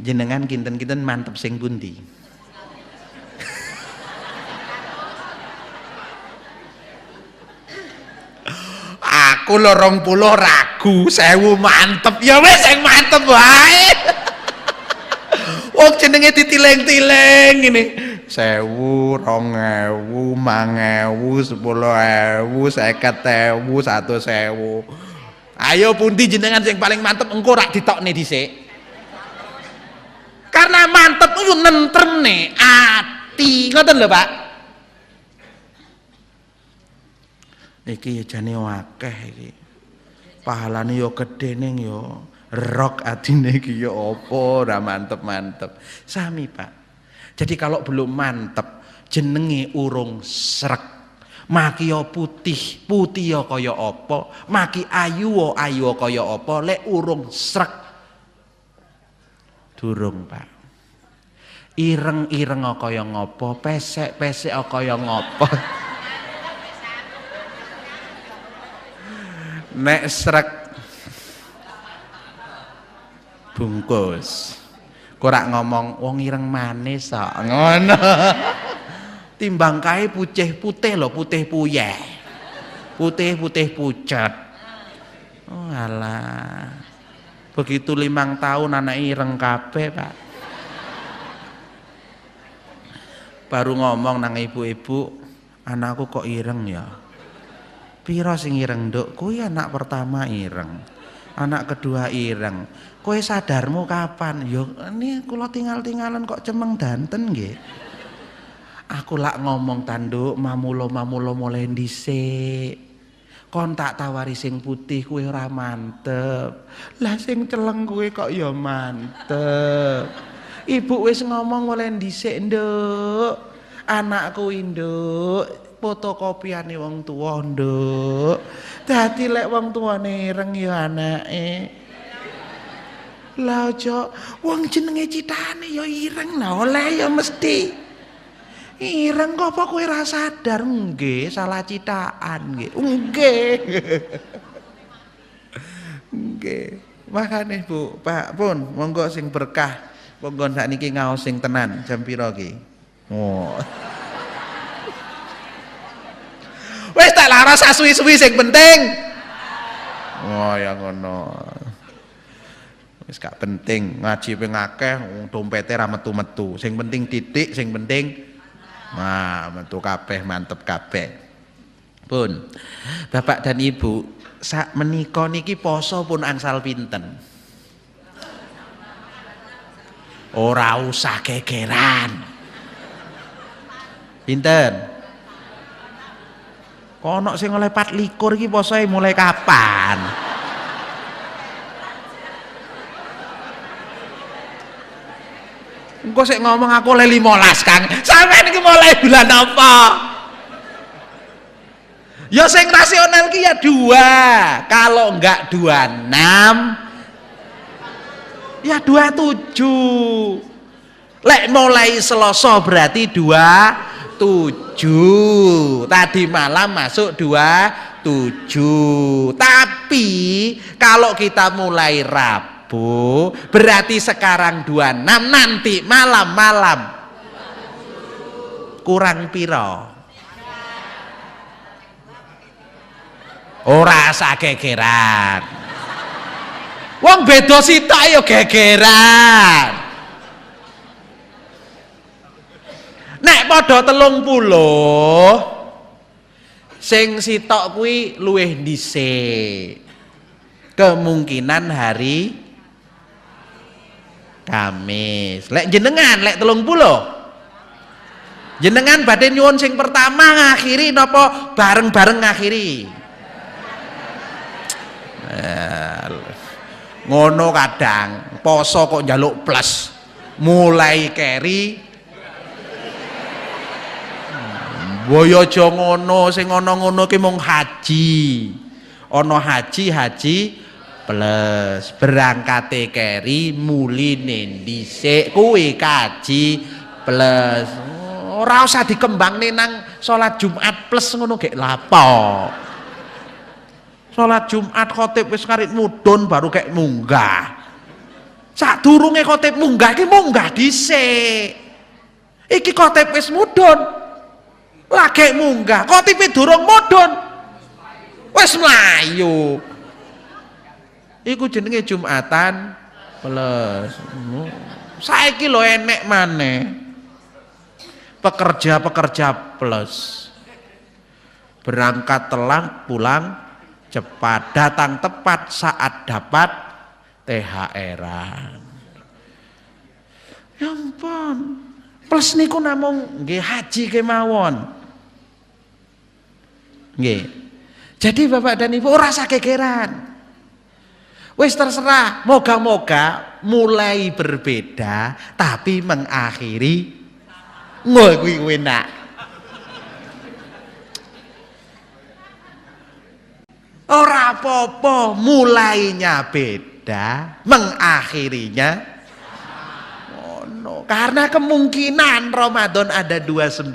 Jenengan kinten-kinten mantep sing pundi? Aku lho 20 ragu, 1000 mantep. Ya wis sing mantep wae. Wong jenenge ditileng-tileng ngene. 1000, 2000, 5000, 10.000, 50.000, 100.000. Ayo pundi jenengan sing paling mantep engko rak ditokne dhisik. Karena mantep itu nentremne ati. Ngoten lho, Pak. Iki ya jane akeh iki. Pahalane ya gedhe ning ya rok adine iki ya apa ora mantep-mantep. Sami, Pak. Jadi kalau belum mantep jenenge urung srek. Maki ya putih, putih ya kaya apa, maki ayu kaya apa, lek urung srek. Durung, Pak. Ireng-ireng kaya ngopo, pesek-pesek kaya ngopo. Nek srek bungkus. Korak ngomong wong ireng manis kok. Ngono. Timbang kae putih-putih lho, putih puyeh. Putih-putih pucat. Oh alah. Begitu 5 tahun anak ireng kabeh, Pak. Baru ngomong nang ibu-ibu, anakku kok ireng ya. Piro sing ireng, Nduk? Kuwi anak pertama ireng. Anak kedua ireng. Kowe sadarmu kapan? Yo ini kula tinggal-tinggalan kok cemeng danten nggih. Aku lak ngomong tanduk mamulo mulai dhisik. Kon tak tawari sing putih kuwi ora mantep. Lah sing celeng kuwi kok ya mantep. Ibu wis ngomong mulai dhisik, Nduk. Anakku Nduk. Fotokopiane wong tuwa, Nduk. Dadi lek wong tuwane ireng ya anake. Lah aja wong jenenge citane ya ireng, lah oleh ya mesti. Ireng kok apa kowe ora sadar? Nggih, salah citaan nggih. Nggih. Nggih. Makane Bu, Pak pun monggo sing berkah. Monggo sakniki ngaos sing tenan jam pira iki? Oh. Wis tak laras suwi-suwi sing penting. Oh ya ngono. Wis gak penting ngaji ping akeh dompete ra metu-metu. Sing penting titik, sing penting metu kabeh, mantep kabeh. Pun Bapak dan Ibu, sak menika niki poso pun angsal pinten? Ora usah gegeran. Pinten? Kono sing oleh 24 iki posoe mulai kapan? Engko sik ngomong aku oleh 15, Kang. Sampeyan iki mulai bulan apa? Ya sing rasional ki ya 2. Kalau enggak 26 ya 27. Lek mulai Selasa berarti 27. Tadi malam masuk 27. Tapi kalau kita mulai Rabu berarti sekarang 26, nanti malam-malam kurang piro? Ora sak gegeran. Wong beda sitok ya gegeran. Nek padha 30 sing sitok kuwi luwih dhisik. Kemungkinan hari Kamis. Lek jenengan lek 30. Jenengan badhe nyuwun sing pertama ngakhiri napa bareng-bareng ngakhiri? Ngono kadang poso kok njaluk plus. Mulai keri boyo aja ngono, sing ngono ki mung haji. Ana haji plus berangkate keri muline dhisik kuwi kaji plus. Ora usah dikembangne nang salat Jumat plus ngono gek lapo. Salat Jumat khotib wis karit mudhun baru kek munggah. Sadurunge khotib munggah iki munggah dhisik. Iki khotib wis mudhun. Lagi munggah, khotibe durung mudhun. Wis mlayu. Iku jenenge Jumatan plus. Saiki lho enek maneh. Pekerja-pekerja plus. Berangkat telat, pulang cepat, datang tepat saat dapat THR-an. Ya ampun. Plus niku namung nggih haji kemawon. Nggih. Jadi Bapak dan Ibu ora usah gegeran. Wis terserah, moga-moga mulai berbeda tapi mengakhiri kuwi enak. Ora apa-apa, mulainya beda, mengakhirinya ono. Karena kemungkinan Ramadan ada 29,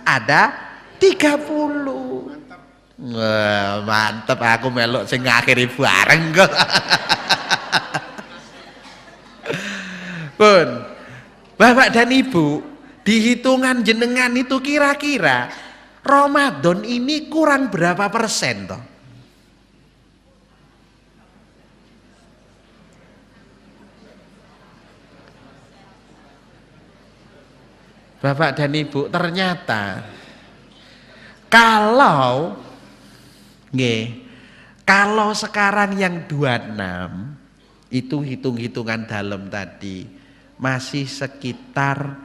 ada 30. Wah, mantep aku melok sing ngakhiri bareng kok. Pun, Bapak dan Ibu, di hitungan jenengan itu kira-kira Ramadan ini kurang berapa persen toh? Bapak dan Ibu, ternyata kalau sekarang yang 26 itu hitung-hitungan dalam tadi masih sekitar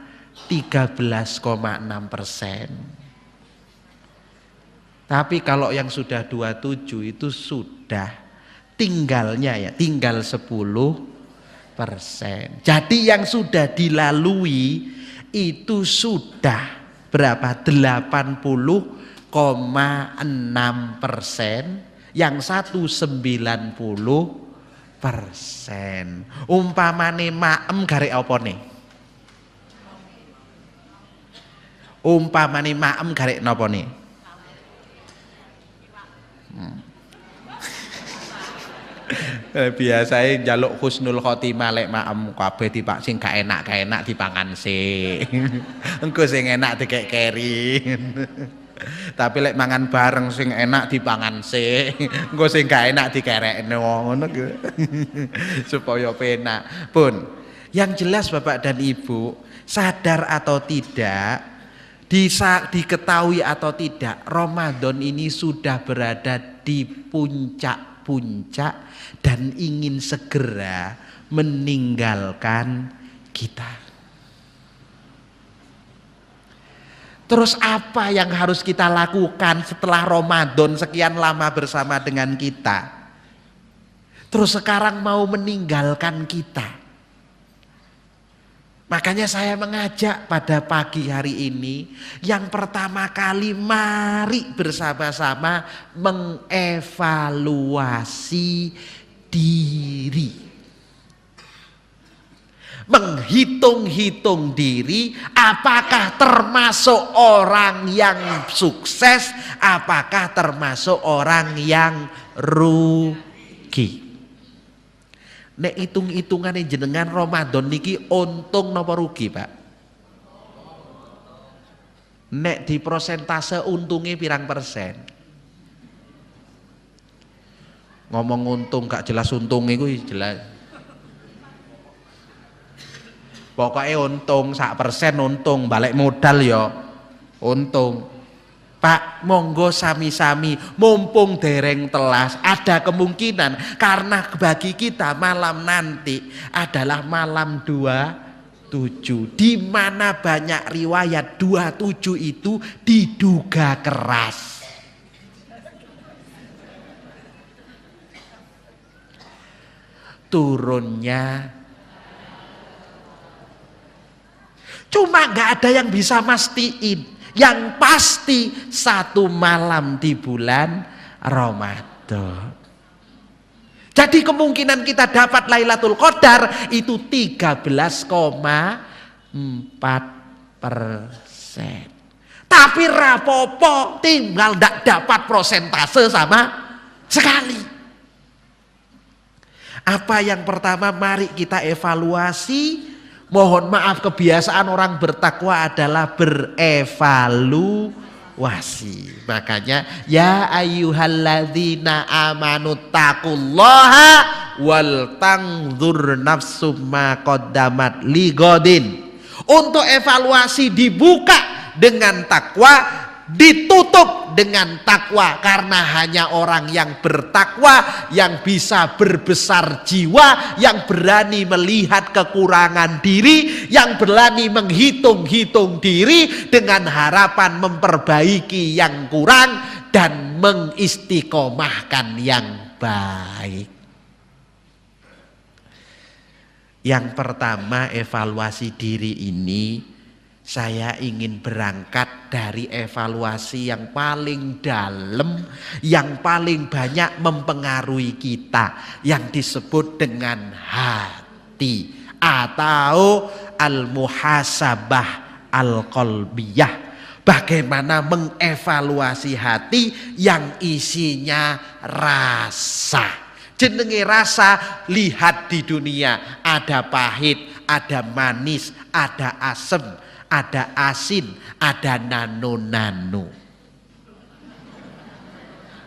13,6%. Tapi kalau yang sudah 27 itu sudah tinggal 10%. Jadi yang sudah dilalui itu sudah berapa? 80,6%, yang satu 90%. Umpamane maem garek apa nih? Umpamane maem garek napa nih? Biasanya njaluk husnul khotimah lek maem kabeh dipak sing gak enak dipangan sik. Engko sing enak dikek keri. Tapi lek mangan bareng sing enak dipangan sik. Engko sing gak enak dikerekno ngono ku. Supaya penak. Pun, yang jelas Bapak dan Ibu, sadar atau tidak, diketahui atau tidak, Ramadan ini sudah berada di puncak-puncak dan ingin segera meninggalkan kita. Terus apa yang harus kita lakukan setelah Ramadan sekian lama bersama dengan kita? Terus sekarang mau meninggalkan kita. Makanya saya mengajak pada pagi hari ini, yang pertama kali mari bersama-sama mengevaluasi diri. Menghitung-hitung diri, apakah termasuk orang yang sukses, apakah termasuk orang yang rugi. Nek hitung-hitungane jenengan Ramadan niki untung napa rugi, Pak? Nek di prosentase untungnya pirang persen? Ngomong untung gak jelas untung iku jelas. Pokoknya untung 1% untung, balik modal ya untung. Pak, monggo sami-sami mumpung dereng telas, ada kemungkinan karena bagi kita malam nanti adalah malam 27, di mana banyak riwayat 27 itu diduga keras. Turunnya cuma nggak ada yang bisa mastiin. Yang pasti satu malam di bulan Ramadan. Jadi kemungkinan kita dapat Lailatul Qadar itu 13,4%. Tapi rapopo tinggal tidak dapat prosentase sama sekali. Apa yang pertama, mari kita evaluasi. Mohon maaf, kebiasaan orang bertakwa adalah berevaluasi. Makanya ya ayyuhalladzina amanu taqullaha wal tanzur nafsum ma qaddamat ligodin. Untuk evaluasi dibuka dengan takwa, ditutup dengan takwa, karena hanya orang yang bertakwa yang bisa berbesar jiwa, yang berani melihat kekurangan diri, yang berani menghitung-hitung diri dengan harapan memperbaiki yang kurang dan mengistiqomahkan yang baik. Yang pertama, evaluasi diri ini saya ingin berangkat dari evaluasi yang paling dalam, yang paling banyak mempengaruhi kita, yang disebut dengan hati atau al-muhasabah al-qalbiyah. Bagaimana mengevaluasi hati yang isinya rasa. Jenenge rasa, lihat di dunia ada pahit, ada manis, ada asem, ada asin, ada nano-nano.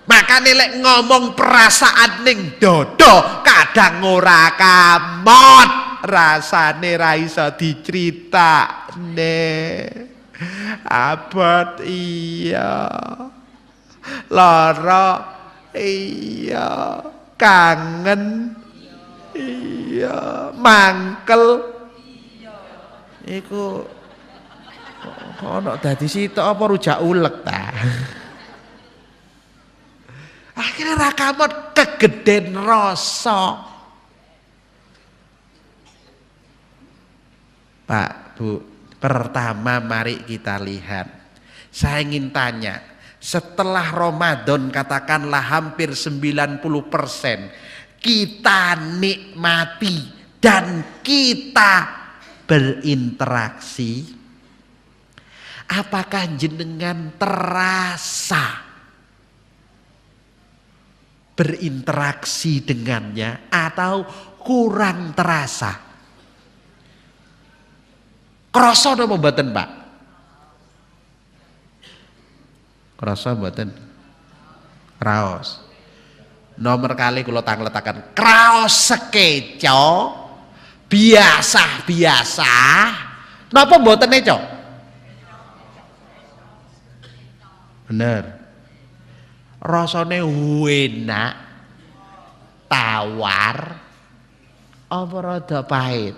Makanya lek ngomong perasaan ning dodo kadang ora kamot, rasane ra iso diceritakne. Abot iya, lara iya, kangen iya, mangkel iku ono dadi sitok apa rujak ulek ta. Akhirnya rakamot kegeden rasa. Pak, Bu, pertama mari kita lihat. Saya ingin tanya, setelah Ramadan katakanlah hampir 90% kita nikmati dan kita berinteraksi, apakah jenengan terasa berinteraksi dengannya atau kurang terasa? Krasa napa mboten, Pak? Krasa mboten? Kraos. Nomor kali kula tangletaken kraos sekeco biasa-biasa napa mboten eco? Bener. Rasane enak, tawar, apa rada pahit?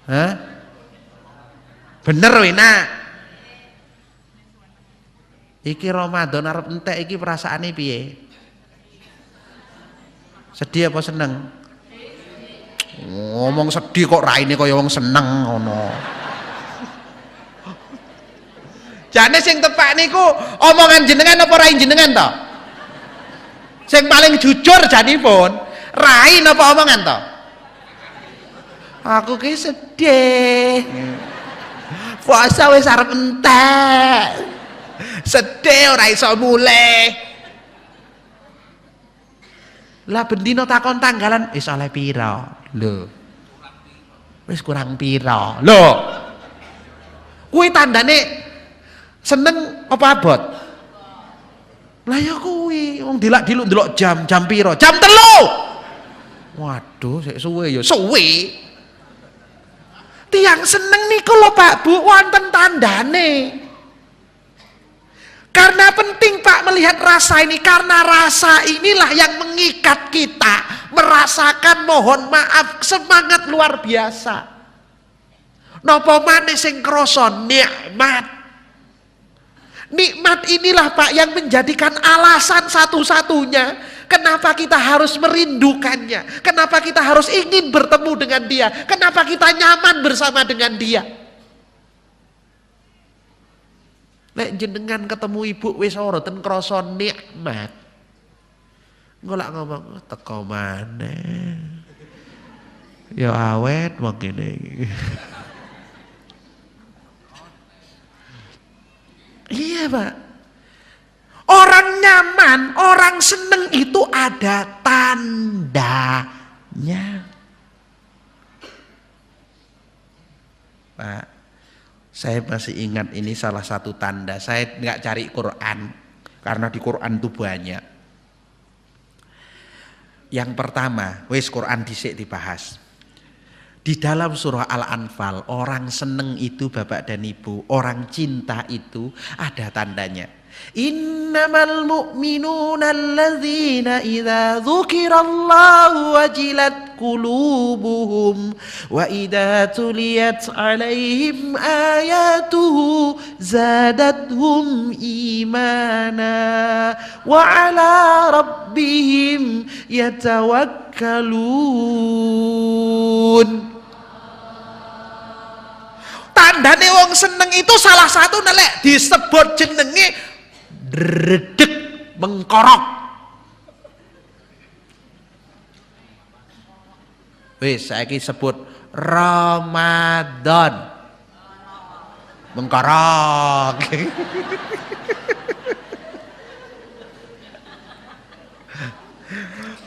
Hah? Bener enak. Iki Ramadan arep entek iki perasaane piye? Sedih apa seneng? Ngomong sedih kok raine kaya wong seneng ngono. Jane sing tepak niku omongan jenengan apa rai jenengan to? Sing paling jujur janipun rai napa omongan to? Aku ki sedih. Puasa wis arep entek. Sedih ora iso mulih. Lah bendino takon tanggalan wis oleh pira? Lho. Wis kurang pira? Lho. Kuwi tandane seneng apa abot? Lah ya kuwi wong dilak-diluk ndelok jam piro? Jam 3. Waduh, sik suwe ya, suwe. Tiang seneng niku lho Pak Bu, wonten tandane. Karena penting Pak melihat rasa ini, karena rasa inilah yang mengikat kita merasakan mohon maaf semangat luar biasa. Napa maneh sing krasa nikmat. Nikmat inilah Pak yang menjadikan alasan satu-satunya kenapa kita harus merindukannya, kenapa kita harus ingin bertemu dengan dia, kenapa kita nyaman bersama dengan dia. Lek jenengan ketemu ibu wis ora ten krasa nikmat. Engko lak ngomong teko maneh. Ya awet wong kene iki. Iya Pak. Orang nyaman, orang seneng itu ada tandanya. Pak, saya masih ingat ini salah satu tanda. Saya nggak cari Quran karena di Quran itu banyak. Yang pertama, wis Quran dhisik dibahas. Di dalam surah Al-Anfal, orang seneng itu Bapak dan Ibu, orang cinta itu ada tandanya. Innamal mu'minuna alladzina idza dzukirallahu wajilat qulubuhum wa idza tuliyat alaihim ayatuhu zadatuhum imana wa ala rabbihim yatawakkalun. Tandane wong seneng itu salah satu nek disebut jenenge dredeg mengkorok. Wis saiki sebut Ramadan mengkorok.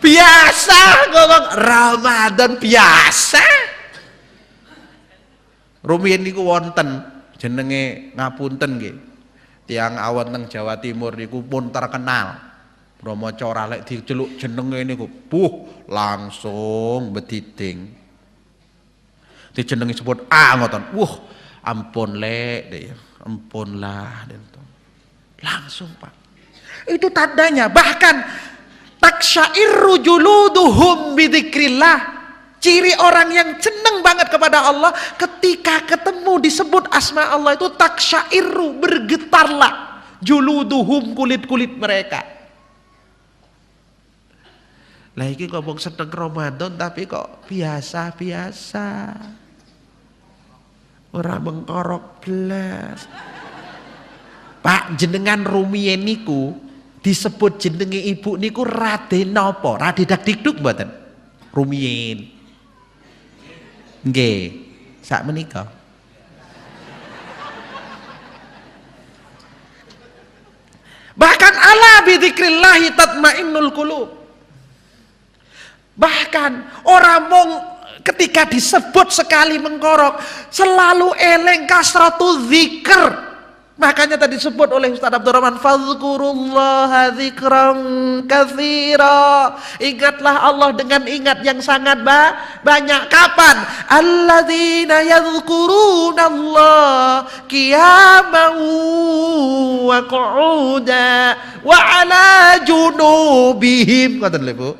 Biasa ngomong Ramadan biasa. Rumiyin niku wonten jenenge ngapunten nggih. Tiang awon teng Jawa Timur niku pun terkenal. Bromo Cora lek diceluk jenenge niku, langsung bediding. Dijenengi sebut ngoten. Ampun lek, ampun lah. Langsung Pak. Itu tandanya. Bahkan taksyairu juluduhum bidzikrillah. Ciri orang yang seneng banget kepada Allah ketika ketemu disebut asma Allah itu taksyairu, bergetarlah juluduhum, kulit-kulit mereka. Lah iki ngomong seneng Ramadan tapi kok biasa-biasa. Ora mengkorok belas. Pak jenengan rumiyin niku disebut jenenge ibu niku Raden napa? Raden Dakdikduk mboten? Rumiyin. Nggih, sak menika. Bahkan ala bidzikrillah tatmainnul qulub. Bahkan orang mong ketika disebut sekali mengkorok selalu eleng kasratu dzikr. Makanya tadi disebut oleh Ustaz Abdurrahman, fadzkurullaha dzikran katsira. Ingatlah Allah dengan ingat yang sangat banyak. Kapan? Alladzina yadhkurunallah qiyaman wa qu'udan wa 'ala junubihim. Kata Bu.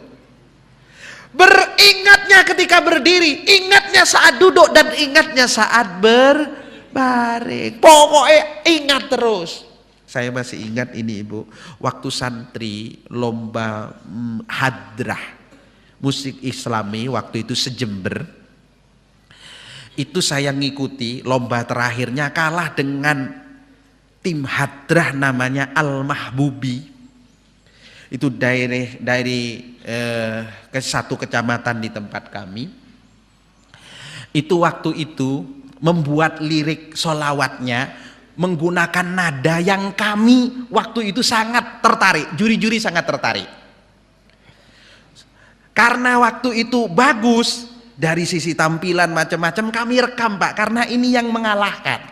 Beringatnya ketika berdiri, ingatnya saat duduk dan ingatnya saat baring. Pokoknya ingat terus. Saya masih ingat ini Ibu, waktu santri lomba hadrah musik Islami waktu itu sejember. Itu saya ngikuti lomba terakhirnya kalah dengan tim hadrah namanya Al Mahbubi. Itu dari ke satu kecamatan di tempat kami. Itu waktu itu membuat lirik sholawatnya menggunakan nada yang kami waktu itu sangat tertarik, juri-juri sangat tertarik. Karena waktu itu bagus dari sisi tampilan macam-macam kami rekam Pak, karena ini yang mengalahkan.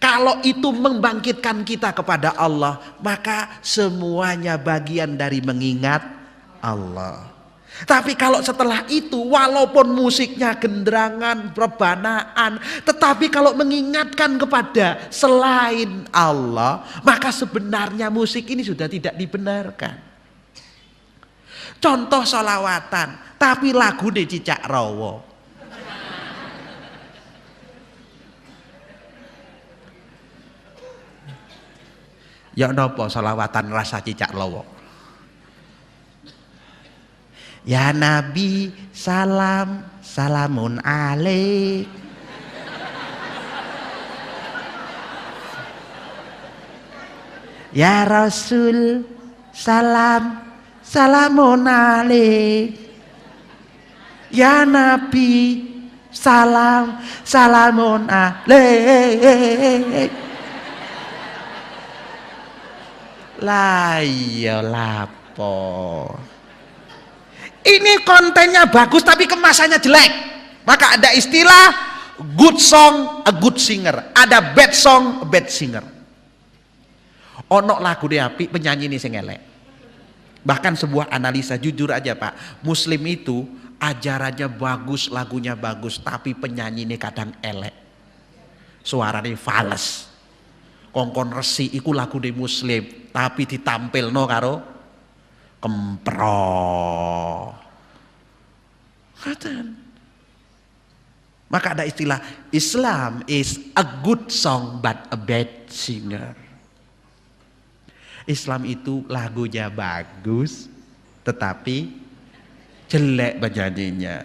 Kalau itu membangkitkan kita kepada Allah, maka semuanya bagian dari mengingat Allah. Tapi kalau setelah itu, walaupun musiknya gendrangan, rebanaan, tetapi kalau mengingatkan kepada selain Allah, maka sebenarnya musik ini sudah tidak dibenarkan. Contoh sholawatan, tapi lagu di Cicak Rawa. Ya nopo sholawatan rasa Cicak Rawa. Ya Nabi salam, salamun alaik. Ya Rasul salam, salamun alaik. Ya Nabi salam, salamun alaik. Lah iya lapo. Ini kontennya bagus tapi kemasannya jelek. Maka ada istilah good song, a good singer. Ada bad song, a bad singer. Ono lagu di api, penyanyi ini sing elek. Bahkan sebuah analisa, jujur aja Pak, Muslim itu ajarannya bagus, lagunya bagus, tapi penyanyi ini kadang elek. Suaranya fals. Kongkon resi iku lagu di Muslim, tapi ditampilno karo kempro. Maka ada istilah Islam is a good song but a bad singer. Islam itu lagunya bagus tetapi jelek penyanyinya.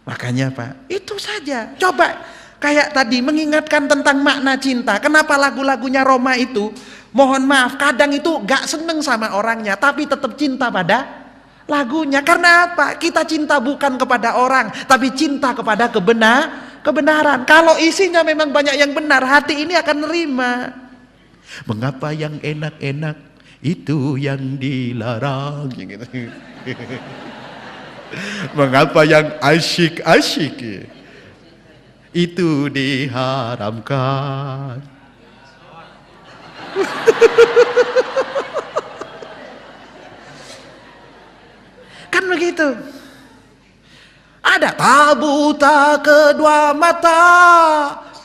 Makanya Pak, itu saja. Coba kayak tadi mengingatkan tentang makna cinta. Kenapa lagu-lagunya Roma itu, mohon maaf, kadang itu gak seneng sama orangnya, tapi tetap cinta pada lagunya. Karena apa? Kita cinta bukan kepada orang, tapi cinta kepada kebenaran. Kalau isinya memang banyak yang benar, hati ini akan nerima. Mengapa yang enak-enak itu yang dilarang? Gitu. Mengapa yang asyik-asyik itu diharamkan? Kan begitu. Ada tak buta kedua mata,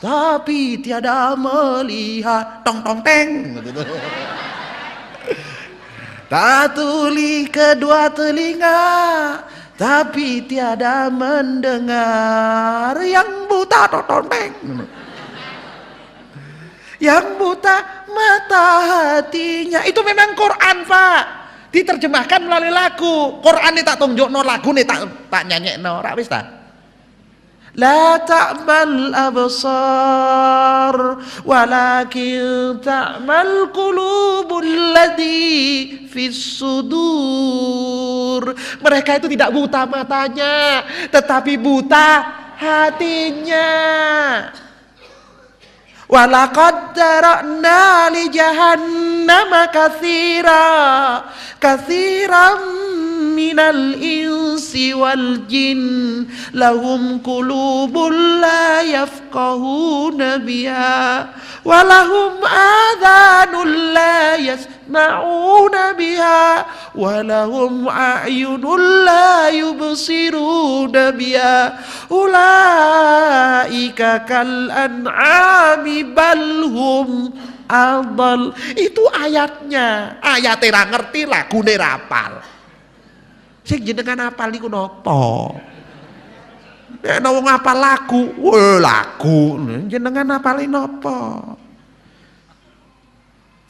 tapi tiada melihat. Tong tong teng. Tak tuli kedua telinga, tapi tiada mendengar. Yang buta tong tong teng. Yang buta mata hatinya. Itu memang Quran Pak, diterjemahkan melalui lagu. Quran ini tak tunjukno, lagu ini tak nyanyekno, ra wis ta. La ta'mal absar walakin ta'mal qulubul ladzi fis sudur. Mereka itu tidak buta matanya, tetapi buta hatinya. Walaqad dara'na li jahannama katsiran minal insi wal jin lahum qulubun la yafqahuna biha wa lahum adhanun la yasma'una biha wa lahum a'yunun la yubsiruna biha ulaika kal an'ami bal hum adall. Itu ayatnya. Ayatnya ra ngerti, lagune ra apal. Sing jenengan apal iku napa? Nek wong apal lagu, lagu jenengan apalin napa?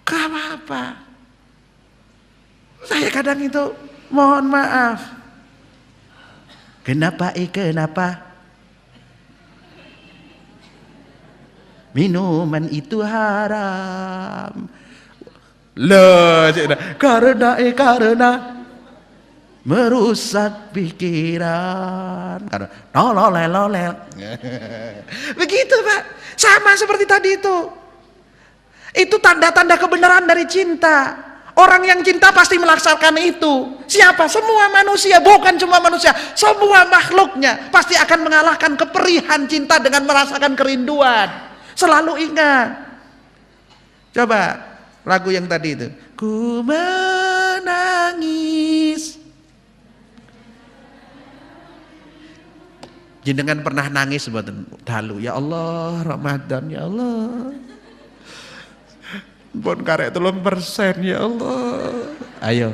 Gak apa-apa. Saya kadang itu mohon maaf. Kenapa minuman itu haram? Loh, karena merusak pikiran. Lolel. Begitu Pak. Sama seperti tadi itu. Itu tanda-tanda kebenaran dari cinta. Orang yang cinta pasti melaksanakan itu. Siapa? Semua manusia, bukan cuma manusia, semua makhluknya pasti akan mengalahkan keperihan cinta dengan merasakan kerinduan. Selalu ingat. Coba lagu yang tadi itu. Ku menangis. Jenengan pernah nangis mboten dalu? Ya Allah, Ramadan ya Allah. Pun karek 3% ya Allah. Ayo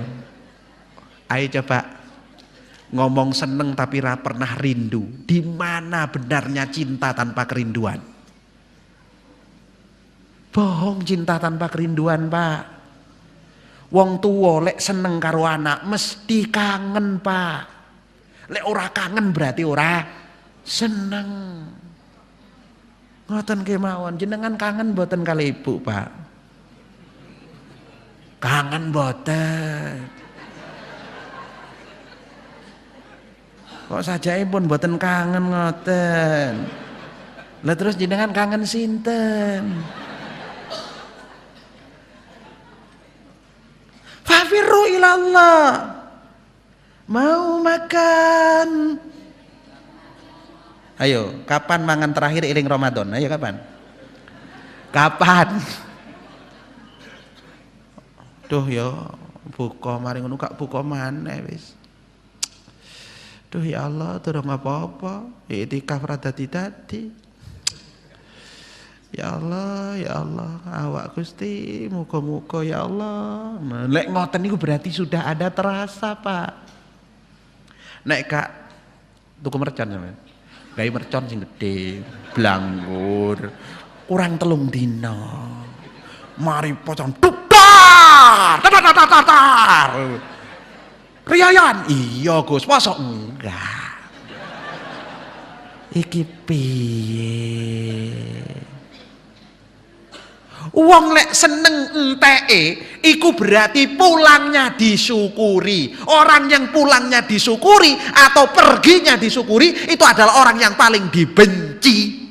coba ngomong seneng tapi ra pernah rindu. Di mana benarnya cinta tanpa kerinduan? Bohong cinta tanpa kerinduan, Pak. Wong tuwa lek seneng karo anak mesti kangen, Pak. Lek ora kangen berarti ora seneng. Ngoten kemawon, jenengan kangen mboten kali ibu, Pak? Kangen boten. Kok saja pun boten kangen ngoten. Lah terus jenengan kangen sinten? Fafirru ilallah. Mau makan. Ayo, kapan mangan terakhir iring Ramadan? Ayo kapan? Kapan? Duh ya, buka mari ngono gak buka maneh wis. Duh ya Allah, durung apa-apa. Iktikaf ra dadi-dadi. Ya Allah, awak Gusti, muga-muga ya Allah. Lek ngoten niku berarti sudah ada terasa, Pak. Nek Kak tuku mercon sampean. Gawe mercon sing gedhe, blanggur. Kurang 3 dina. Mari pocong tar. Riayan, iya Gus, masa enggak? Iki piye? Wong lek seneng enteke, iku berarti pulangnya disyukuri. Orang yang pulangnya disyukuri atau perginya disyukuri itu adalah orang yang paling dibenci.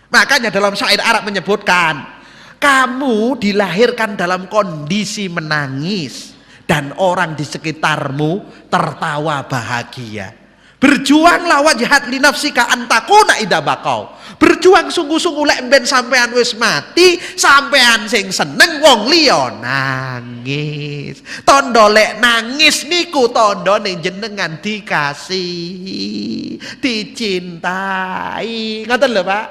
Makanya dalam syair Arab menyebutkan, kamu dilahirkan dalam kondisi menangis dan orang di sekitarmu tertawa bahagia. Berjuanglah wajhat li nafsika antakuna ida bakau. Berjuang sungguh-sungguh lek ben sampean wis mati, sampean sing seneng wong liya nangis. Tondo lek nangis niku tondone jenengan dikasihi, dicintai. Ngoten lho, Pak.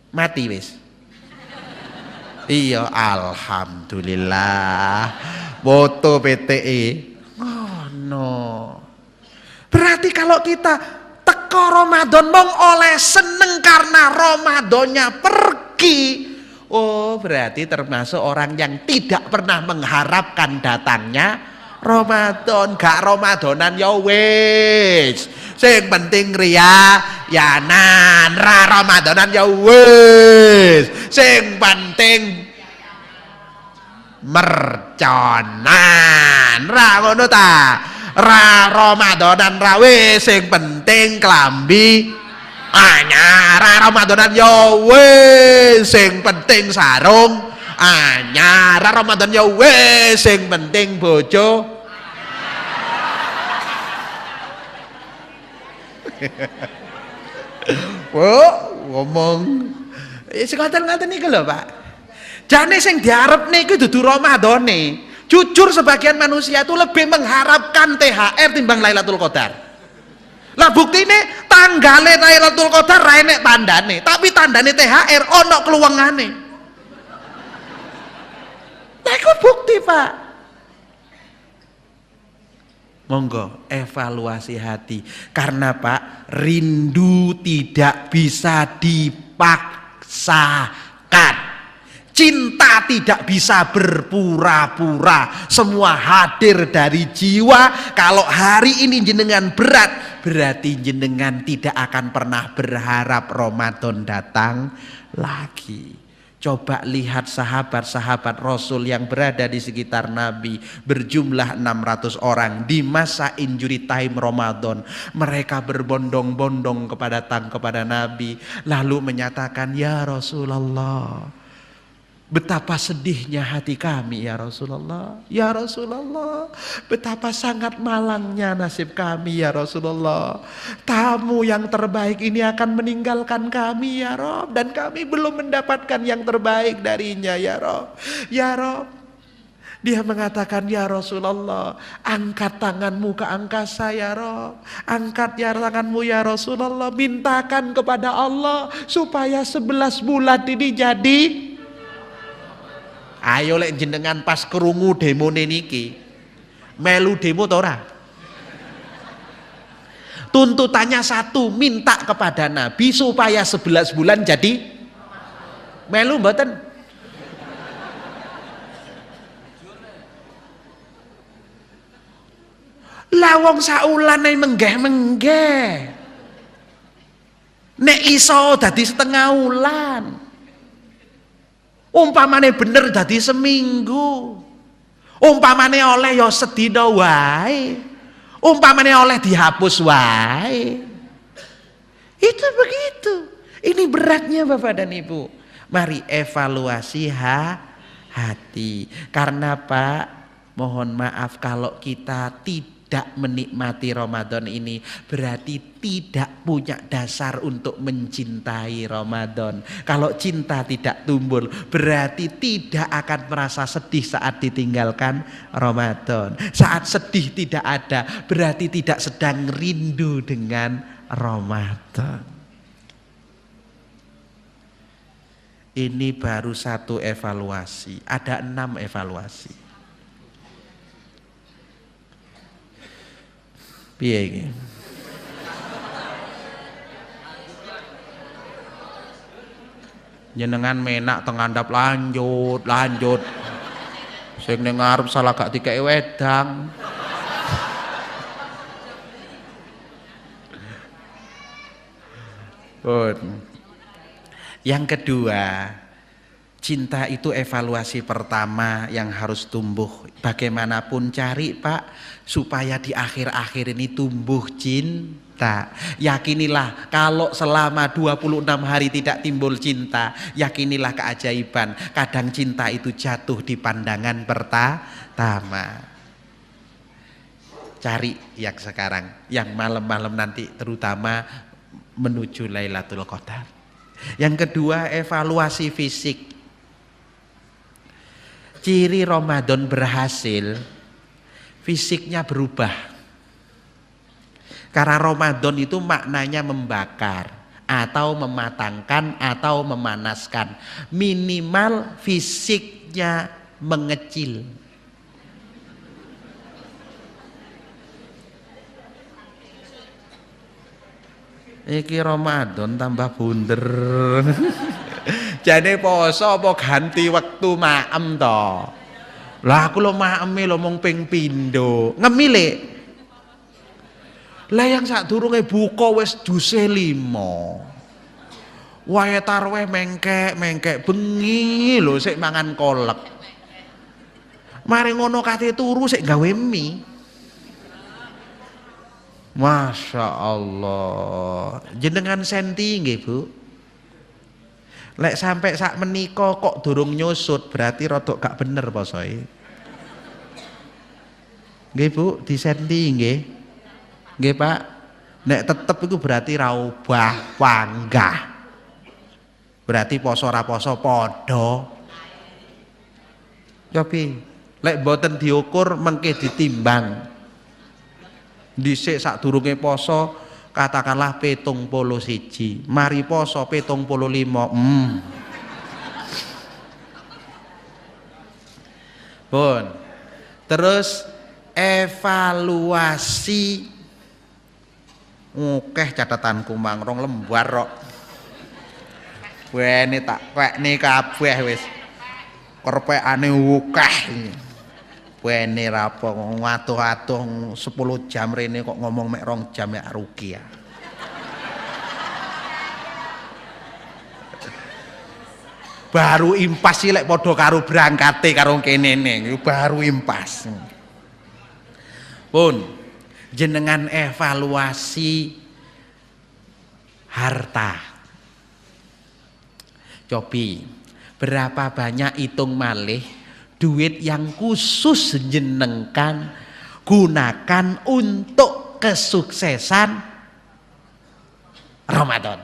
Mati wis. Iya, alhamdulillah. Foto PTE. Ngono. Berarti kalau kita teko Ramadan mong oleh seneng karena Ramadannya pergi, oh berarti termasuk orang yang tidak pernah mengharapkan datangnya Ramadan. Gak Ramadanan ya wis. Sing penting riyanan, ra Ramadanan ya wis. Sing penting merconan, ra ngono ta? Ra Ramadanan ra wis, sing penting klambi anyar. Ra Ramadanan ya wis, sing penting sarung anyar. Ra Ramadan ya wis, sing penting bojo. Ngomong sing ngoten-ngoten niku lho, Pak. Jane sing diarepne iku dudu Ramadane. Jujur sebagian manusia itu lebih mengharapkan THR timbang Lailatul Qadar. Lah buktine tanggale Lailatul Qadar ra enek tandane, tapi tandane THR ono kluwengane. Lah iku bukti, Pak. Monggo evaluasi hati. Karena Pak, rindu tidak bisa dipaksakan. Cinta tidak bisa berpura-pura. Semua hadir dari jiwa. Kalau hari ini jenengan berat, berarti jenengan tidak akan pernah berharap Ramadan datang lagi. Coba lihat sahabat-sahabat Rasul yang berada di sekitar Nabi, berjumlah 600 orang di masa injury time Ramadan. Mereka berbondong-bondong kepada Nabi, lalu menyatakan, ya Rasulullah, Betapa sedihnya hati kami ya Rasulullah. Ya Rasulullah, betapa sangat malangnya nasib kami ya Rasulullah. Tamu yang terbaik ini akan meninggalkan kami ya Rob. Dan kami belum mendapatkan yang terbaik darinya ya Rob. Ya Rob, dia mengatakan, ya Rasulullah, angkat tanganmu ke angkasa ya Rob. Angkat ya tanganmu ya Rasulullah. Mintakan kepada Allah supaya 11 bulan ini jadi. Ayo lek jenengan pas kerungu demo niki, melu demo ta ora? Tuntutannya satu, minta kepada Nabi supaya 11 bulan jadi melu mboten? Lawong saulane menggeh-menggeh. Nek iso dadi setengah ulan. Umpamane bener dadi seminggu. Umpamane oleh ya sedina wae. Umpamane oleh dihapus wae. Itu begitu. Ini beratnya Bapak dan Ibu. Mari evaluasi hati. Karena Pak, mohon maaf kalau kita tidak menikmati Ramadan ini, berarti tidak punya dasar untuk mencintai Ramadan. Kalau cinta tidak tumbuh, berarti tidak akan merasa sedih saat ditinggalkan Ramadan. Saat sedih tidak ada, berarti tidak sedang rindu dengan Ramadan. Ini baru satu evaluasi, ada 6 evaluasi. Piye iki? Jenengan menak tengandap lanjut. Sing ning ngarep salah gak dikeki wedang. Yang kedua, cinta itu evaluasi pertama yang harus tumbuh. Bagaimanapun cari Pak, supaya di akhir-akhir ini tumbuh cinta. Yakinilah kalau selama 26 hari tidak timbul cinta, yakinilah keajaiban. Kadang cinta itu jatuh di pandangan pertama. Cari yang sekarang, yang malam-malam nanti terutama menuju Lailatul Qadar. Yang kedua, evaluasi fisik. Ciri Ramadan berhasil, fisiknya berubah. Karena Ramadan itu maknanya membakar atau mematangkan atau memanaskan. Minimal fisiknya mengecil. Iki Ramadan tambah bunder. Jane poso apa ganti wektu maem to? Lah aku lo maeme lo mung ping pindho. Ngemile. Lah yang sadurunge buka wis juse 5. Wae tarweh mengkek bengi lho sik mangan kolek. Mari ngono kate turu sik gawe mie. Masya Allah. Jenengan senti nggih Bu? Lek sampai sak menika kok durung nyusut, berarti rodok gak bener posoe. Nggih Bu, disenti nggih. Nggih Pak. Nek tetep itu berarti ra ubah panggah. Berarti poso ra poso padha. Cobi, lek mboten diukur mengke ditimbang. Dhisik sadurunge poso katakanlah 71, mari poso 75. Pun. Terus evaluasi. Akeh catatanku mang 2 lembar kok. Wene tak kwekne kabeh wis. Kerpekane akeh. Wene rapo ngatuh-atuh 10 jam rene kok ngomong mek 2 jam ya rugi ya. Baru impas sih lek padha karo berangkate karo kene ning baru impas. Pun jenengan evaluasi harta. Cobi Berapa banyak hitung malih duit yang khusus jenengkan gunakan untuk kesuksesan Ramadan.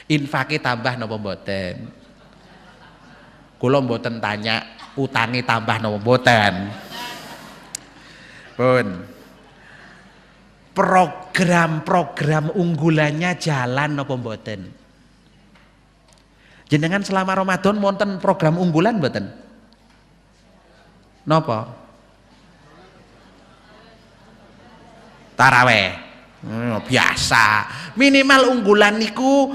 Infake tambah napa mboten? Kula mboten tanya utange tambah napa mboten. Pun. Program-program unggulannya jalan napa mboten? Jenengan selama Ramadan wonten program unggulan mboten? Napa? Taraweh. Biasa. Minimal unggulan niku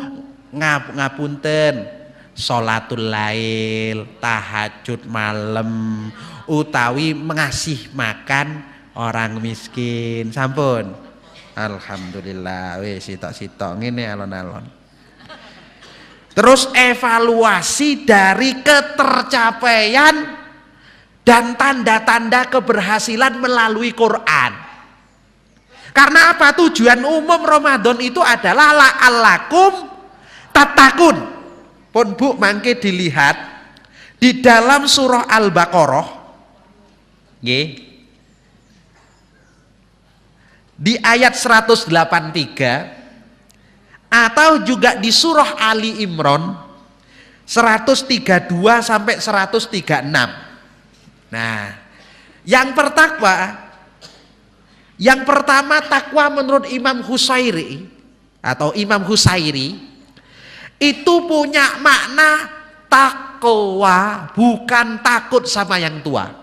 ngapunten, sholatul lail, tahajud malam, utawi mengasih makan orang miskin. Sampun. Alhamdulillah wis sitok-sitok ngene alon-alon. Terus evaluasi dari ketercapaian dan tanda-tanda keberhasilan melalui Quran. Karena apa? Tujuan umum Ramadan itu adalah la'allakum tattaqun. Pun Bu mangke dilihat di dalam surah Al-Baqarah nggih. Di ayat 183 atau juga di surah Ali Imran 132 sampai 136. Nah, yang pertama takwa menurut Imam Husairi atau Imam Husairi itu punya makna takwa, bukan takut sama yang tua.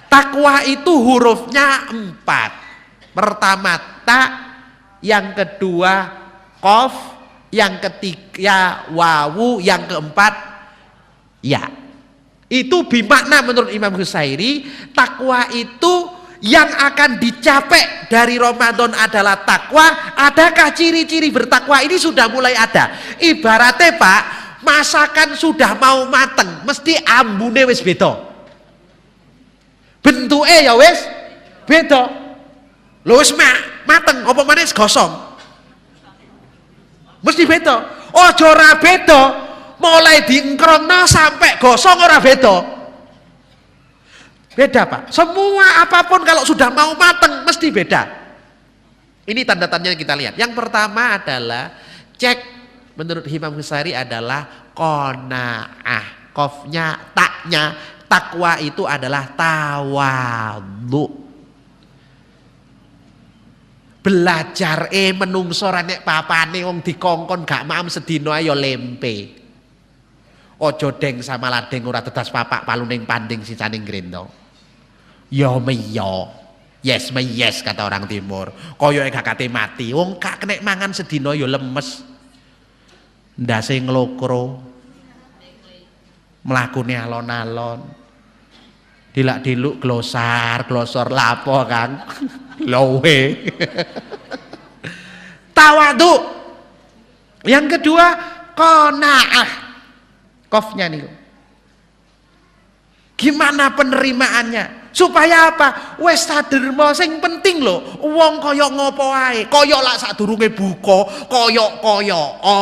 Takwa itu hurufnya 4. Pertama ta, yang kedua qaf, yang ketiga wawu, yang keempat ya. Itu bimakna menurut Imam Husairi, takwa itu yang akan dicapai dari Ramadan adalah takwa. Adakah ciri-ciri bertakwa? Ini sudah mulai ada. Ibaratnya Pak, masakan sudah mau mateng, mesti ambune wis beda. Bentuke ya wis beda. Lho wis mateng apa maneh gosong. Mesti beda. Aja ora beda, mulai diengkrongno sampai gosong ora beda. Beda Pak. Semua apapun kalau sudah mau mateng mesti beda. Ini tanda-tandanya kita lihat. Yang pertama adalah cek menurut Imam Ghazali adalah qanaah. Qafnya, taknya, takwa itu adalah tawadhu. Belajar menungso ra nek papane wong dikongkon gak maem sedina ayo lempe. Aja deng sama ladeng ora tedas papak paluning panding sicaning grendo. Ya meyo. Yes meyes kata orang timur. Koyoke gak kate mati. Wong gak kenek mangan sedina ya lemes. Ndase nglokro. Mlakune alon-alon. Dilak-diluk glosor lapo Kang. Lowe. Tawadhu. Yang kedua qanaah. Qafnya niku. Gimana penerimaannya? Supaya apa? Wis saderma sing penting lho. Wong kaya ngopo ae, kaya lak sadurunge buka, kaya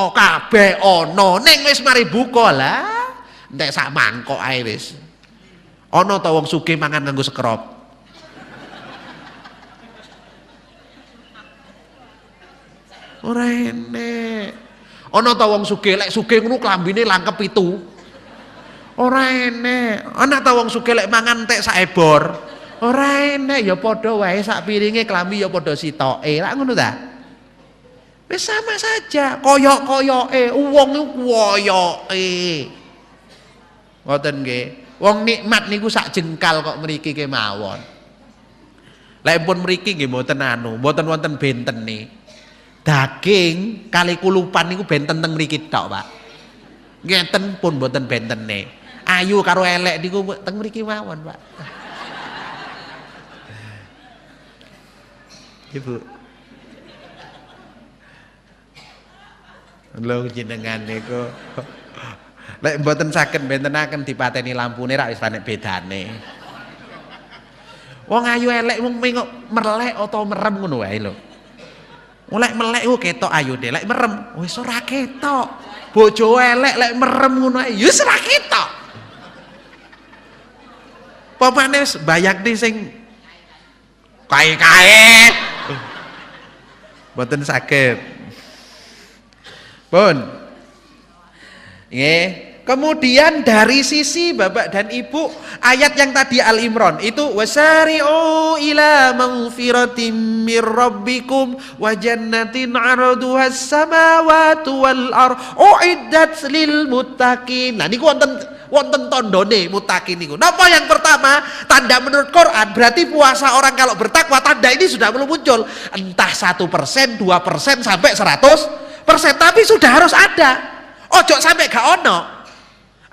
kabeh ana. Ning wis mari buka lah, entek sak mangkok ae wis. Ana ta wong sugih mangan nganggo sekrop? Ora enek. Ana ta wong sugih lek sugih ngono klambine langkep itu. Ora enek. Ana ta wong sugih lek mangan entek sak ebor. Ora enek ya padha wae sak piringe klambi ya padha sitoke. Lak ngono ta? Wis sama saja. Koyok-koyoke wong iku koyoke. Ngoten nggih. Wong nikmat niku sak jengkal kok mriki kemawon. Lek pun mriki nggih mboten mboten wonten bentene. Daging kali kulupan niku benten teng mriki tok, Pak. Ngeten pun mboten bentene. Ayu karo elek niku teng mriki mawon, Pak. Ibu. Lho jenengan niku lek mboten saged bentenaken dipateni lampune rak wis panek bedane. Wong ayu elek wong merlek utawa merem ngono wae lho. Lek melek ku ketok ayu deh, lek merem wis ora ketok. Bojo elek lek merem ngono ae ya wis ora ketok. Pamane wis bayakne sing kae-kae. Mboten saged. Pun. Nggih. Kemudian dari sisi Bapak dan Ibu, ayat yang tadi Al Imran itu wasari'u ila maghfiratin mir rabbikum wa jannatin 'arduhas samawati wal ardh uiddat lil muttaqin. Nah niku wonten tandane muttaqin niku. Napa yang pertama? Tanda menurut Quran berarti puasa orang kalau bertakwa, tanda ini sudah belum muncul. Entah 1%, 2% sampai 100%, tapi sudah harus ada. Ojo sampai gak ono.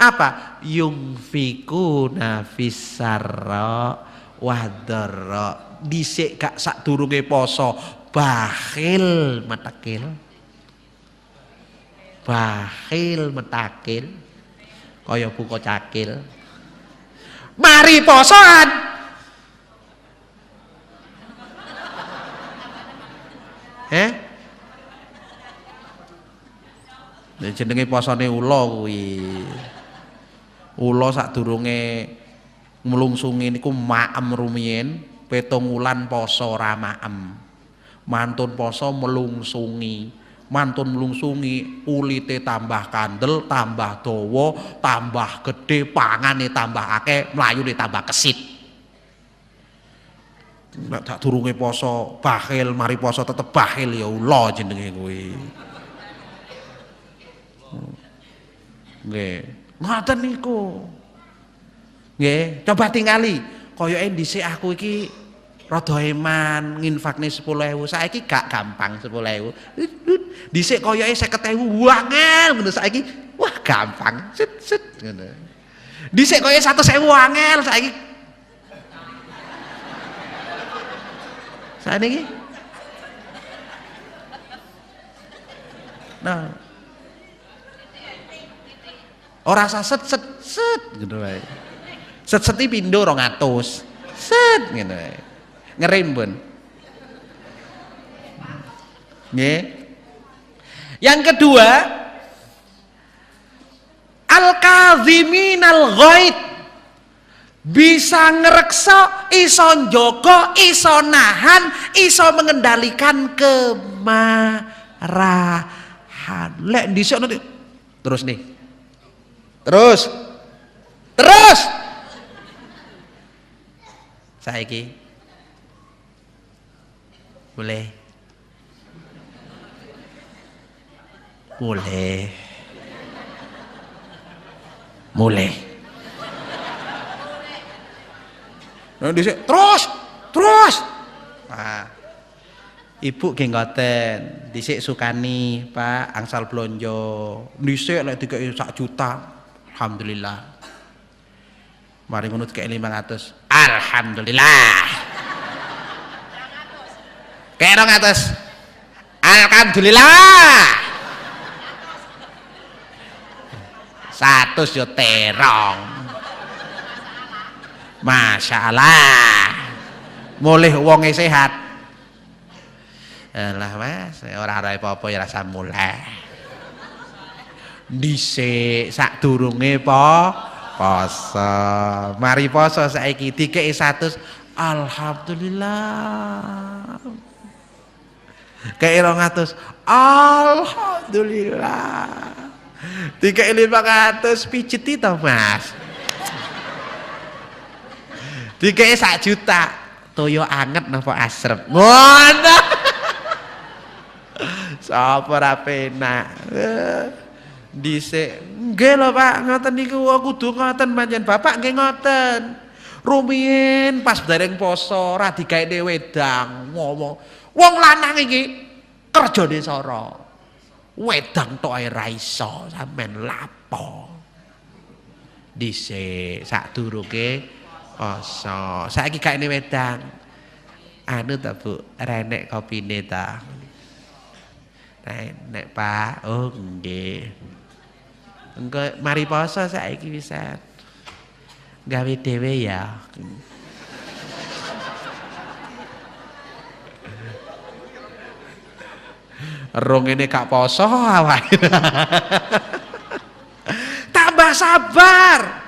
Apa? Yungfikuna fissarra wadharra. Dhisik gak sadurunge poso bakhil metakil. Bakhil metakil. Kaya buka cakil. Mari posoan. Jenenge posone ula kuwi. Ula sadurunge mlungsungi niku maem rumiyin, 7 wulan poso ora maem. Mantun poso melungsungi, mantun melungsungi ulite tambah kandel, tambah dawa, tambah gede, pangane tambah akeh, mlayune tambah kesit. Nek sadurunge poso bakhil, mari poso tetep bakhil ya ula jenenge kuwi. Nggih. Ngoten niku. Nggih, coba tingali. Koyoke dhisik aku iki rada eman nginfakne 10.000. Saiki gak gampang 10.000. Dhisik koyoke 50.000 angel ngono, saiki wah gampang. Set ngono. Dhisik koyoke 100.000 angel, saiki. Saiki. Nah. Ora usah set gitu wae. Set-seti pindho 200. Set ngono wae. Ngerem pun. Nggih. Yang kedua, al-kadziminal ghaid. Bisa ngreksa, iso njaga, iso nahan, iso mengendalikan kemarahan. Lek dhisik nanti terus nih. Terus saiki boleh nah, dhisik terus nah, Ibu nggih ngoten, dhisik sukani Pak angsal blonjo dhisik lek dikeki 1 juta alhamdulillah. Mari ngono dikek 500. Alhamdulillah. Kayak 200. Alhamdulillah. 100 yo terong. Masya Allah. Mulih wonge sehat. Alah Mas, ora apa-apa ya rasa mulai. Dhisik sadurunge poso. Mari poso saiki dikeki 100. Alhamdulillah. Kei 200. Alhamdulillah. Dikeki 500 pijeti to Mas. Dikeki 1 juta. Toyo anget napa asrep. Ngono. Sapa ora penak. Dhisik nggih lho Pak ngoten niku kudu ngoten pancen Bapak nggih ngoten. Rumiyin pas dereng poso ora digaene wedang ngomong wong lanang iki kerjane sora. Wedang tok ae ra iso sampean lapo. Dhisik sadurunge poso. Saiki gaene wedang. Anu ta Bu, renek kopine ta. Nek Pak, oh nggih. Engko mari poso saiki pisan. Gawe dhewe ya. Rong ini gak poso awake. Tambah sabar.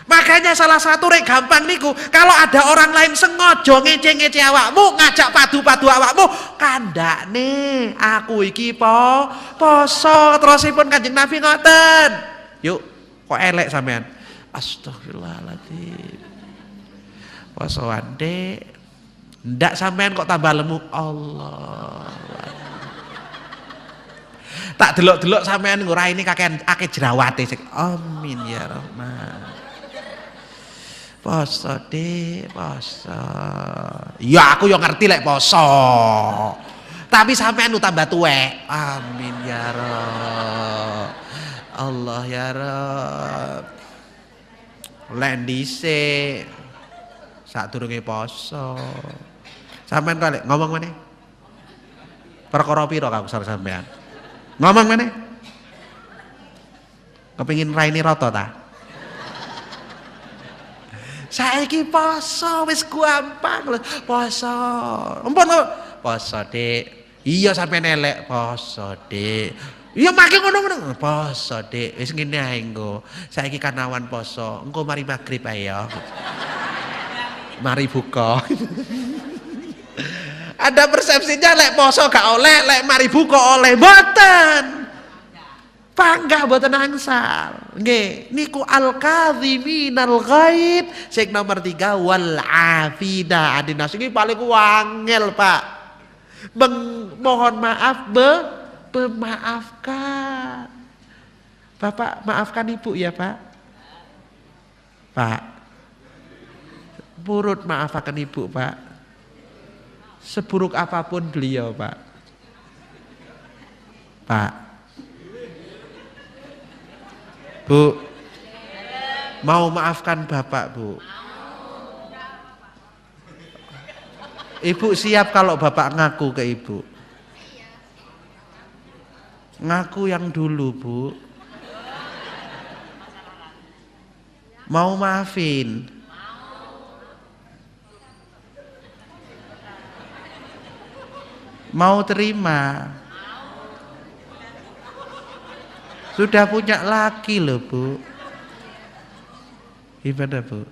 Makanya salah satu rek gampang niku, kalau ada orang lain sengaja ngece-ngece awakmu, ngajak padu-padu awakmu, kandakne aku iki poso, terusipun Kanjeng Nabi ngoten. Yuk, kok elek sampean? Astagfirullahaladzim. Posoan Dek. Ndak sampean kok tambah lemu. Allah. Tak delok-delok sampean nguraini kakean akeh jerawate. Amin ya Rahman. Poso Dek, poso. Ya aku yang ngerti lek poso. Tapi sampean lu tambah tuwek. Amin ya Rabb. Allah ya Rabb. Lek dhisik sadurunge poso. Sampean kok lek ngomong meneh. Perkara pira kang sampean? Ngomong meneh. Kepengin raine rata ta? Saiki poso wis gampang lho, poso. Ampun poso Dik. Iya sampean elek poso Dik. Iya makin ngono-ngono. Poso Dik, wis ngene ae engko. Saiki kan awan poso, engko mari magrib ae ya. Mari buka. Ada persepsinya lek poso gak oleh, lek mari buka oleh. Mboten. Panggah mboten angsal. Nggih, niku al-kadhiminal ghaid. Sing nomor 3 wal afida adinas iki paling wangel, Pak. Mohon maaf memaafkan. Bapak maafkan Ibu ya, Pak. Pak. Purut maafkan Ibu, Pak. Seburuk apapun beliau, Pak. Pak. Bu, mau maafkan Bapak, Bu. Ibu siap kalau Bapak ngaku ke Ibu? Ngaku yang dulu, Bu. Mau maafin? Mau terima? Sudah punya laki loh, Bu. Gimana, Bu?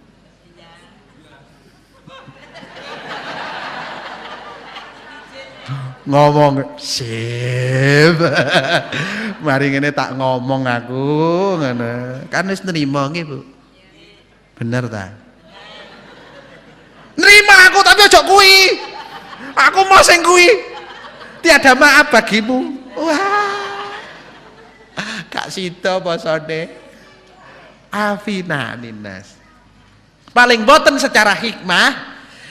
Ngomong sip. Mari ngene tak ngomong aku ngono. Kan wis nrimo nggih, Bu. Bener ta? Nerima aku tapi ojo kuwi. Aku mau sing kuwi. Tiada maaf bagimu. Wah. Kak sida posone afina ninas. Paling boten secara hikmah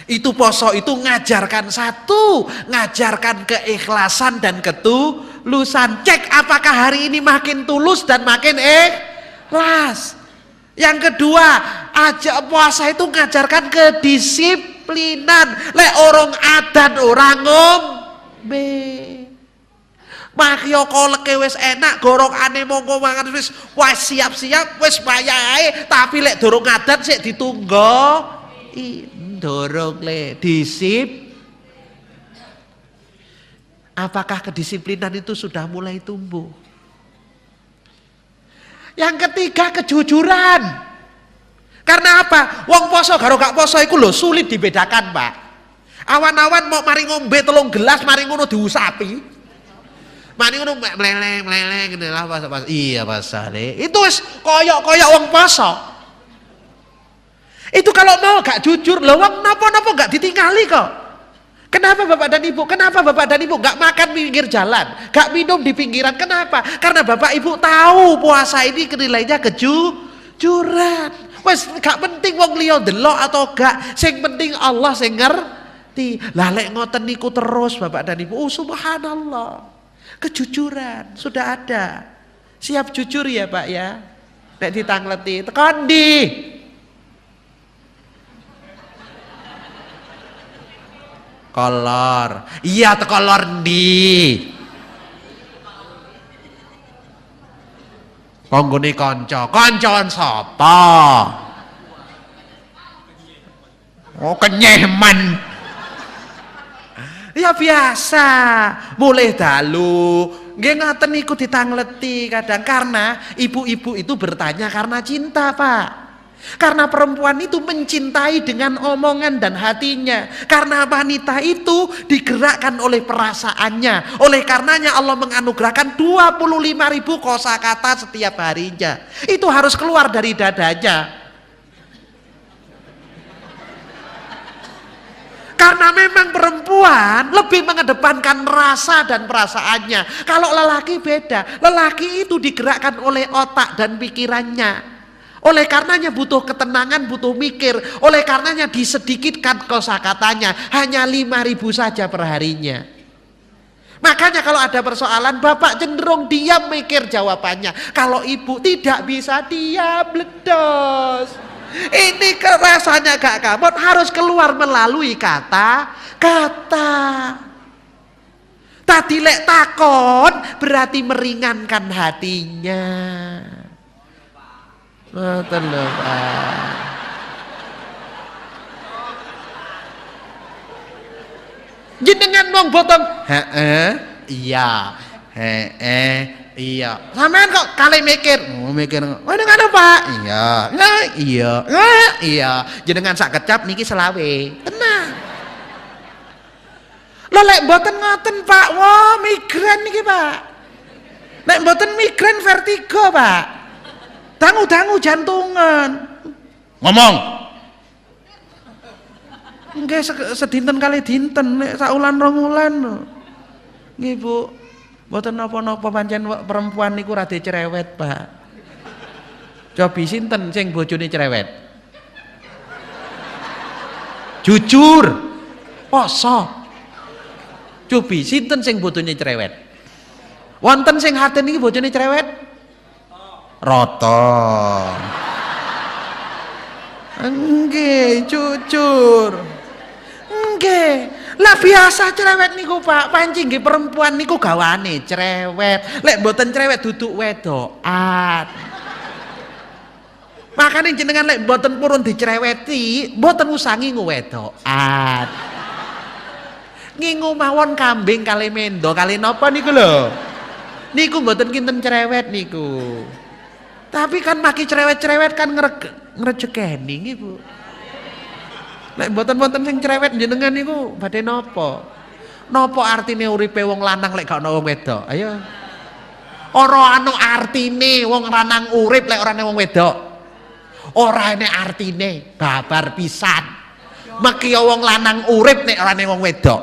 itu poso itu ngajarkan satu, ngajarkan keikhlasan dan ketulusan. Cek apakah hari ini makin tulus dan makin ikhlas. Yang kedua, aja puasa itu ngajarkan kedisiplinan. Lek orang adan orang ngombe. Makyo koleke wis enak, gorongane mongko mangan wis siap-siap, wis bayahe, tapi lek durung adat sik ditunggo. Dorong le apakah kedisiplinan itu sudah mulai tumbuh? Yang ketiga, kejujuran. Karena apa? Wong poso karo gak poso iku lho sulit dibedakan, Pak. Awan-awan mau mari ngombe 3 gelas mari ngono diusapi. Mari ngono meleleng ngene lah pas. Iya pasale. Itu wis koyok-koyok wong poso. Itu kalau mau gak jujur, loh wong napa-napa gak ditinggali kok. Kenapa Bapak dan Ibu? Kenapa Bapak dan Ibu gak makan pinggir jalan, gak minum di pinggiran? Kenapa? Karena Bapak Ibu tahu puasa ini nilainya kejujuran. Wes gak penting wong liya delok atau gak, sing penting Allah sing ngerti. Lah lek ngoten niku terus Bapak dan Ibu, oh subhanallah. Kejujuran sudah ada. Siap jujur ya, Pak ya. Nek ditangleti tekan ndi? Kolor. Iya tekolor ndi? Konggone kanca. Kancaan sapa? Oh kenyeman. Ya biasa, mulai dalu nggih ngoten niku ditangleti kadang, karena ibu-ibu itu bertanya karena cinta, Pak. Karena perempuan itu mencintai dengan omongan dan hatinya. Karena wanita itu digerakkan oleh perasaannya. Oleh karenanya Allah menganugerahkan 25.000 kosakata setiap harinya. Itu harus keluar dari dadanya. Karena memang perempuan lebih mengedepankan rasa dan perasaannya. Kalau lelaki beda. Lelaki itu digerakkan oleh otak dan pikirannya. Oleh karenanya butuh ketenangan, butuh mikir. Oleh karenanya disedikitkan kosakatanya, hanya 5.000 saja per harinya. Makanya kalau ada persoalan, bapak cenderung diam mikir jawabannya. Kalau ibu tidak bisa diam, bledos. Ini rasanya gak kamot, harus keluar melalui kata-kata. Tadi lek takon berarti meringankan hatinya. Ngoten lho, Pak. Jenengan wong boten, iya, iya. Sampean kok kali mikir, mikir, ngono Pak? Iya, iya, iya. Jenengan sak kecap niki selawe, tenang. Lho lek boten ngoten Pak, wah migren niki Pak. Lek boten migren vertigo Pak. Dangu-dangu jantungan. Ngomong. Nggih sedinten kali dinten nek saulan rong wulan. Nggih Bu. Mboten napa-napa pancen perempuan niku rada cerewet, Pak. Cobi sinten sing bojone cerewet? Jujur. Poso. Cobi sinten sing bojone cerewet? Wonten sing haten iki bojone cerewet? Roto. Nggih, jujur. Nggih. Lah biasa cerewet niku Pak, pancing nggih perempuan niku gawane cerewet. Lek mboten cerewet duduk wedokan. Makane jenengan lek mboten purun dicereweti, mboten usah ngingu wedokan. Ngingu mawon kambing kali mendo kali napa niku lho. Niku mboten kinten cerewet niku. Tapi kan maki cerewet-cerewet kan ngrejekeni nggih Bu. Lek mboten-mboten sing cerewet jenengan niku badhe napa? Napa artine uripe wong lanang lek gak ana wong wedok? Ayo. Ora ana artine wong lanang urip lek ora ana wong wedok. Ora ana artine, babar pisan. Meki wong lanang urip nek ora ana wong wedok.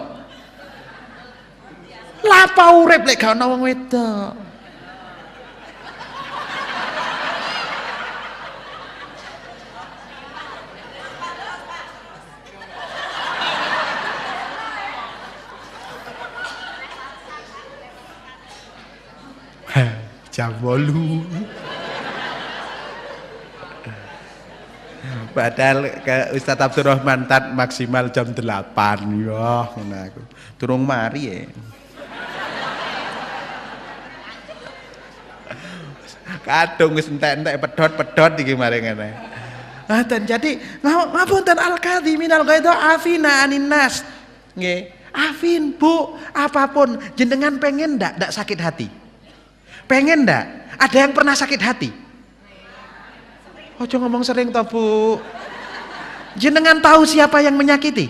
Lah apa urip lek gak ana wong wedok? Jam 8. Padahal ke Ustadz Abdurrahman Tat maksimal jam 8. Ya, ngono aku. Durung mari ya. Kadung wis entek-entek pedhot-pedhot iki mari ngene. Ngaten jadi ngapunten al-kadhiminal ghaidha afina anin nas. Nggih. Afin, Bu, apapun jenengan pengen ndak sakit hati? Pengen ndak? Ada yang pernah sakit hati? Ojo ngomong sering toh Bu. Jenengan tahu siapa yang menyakiti?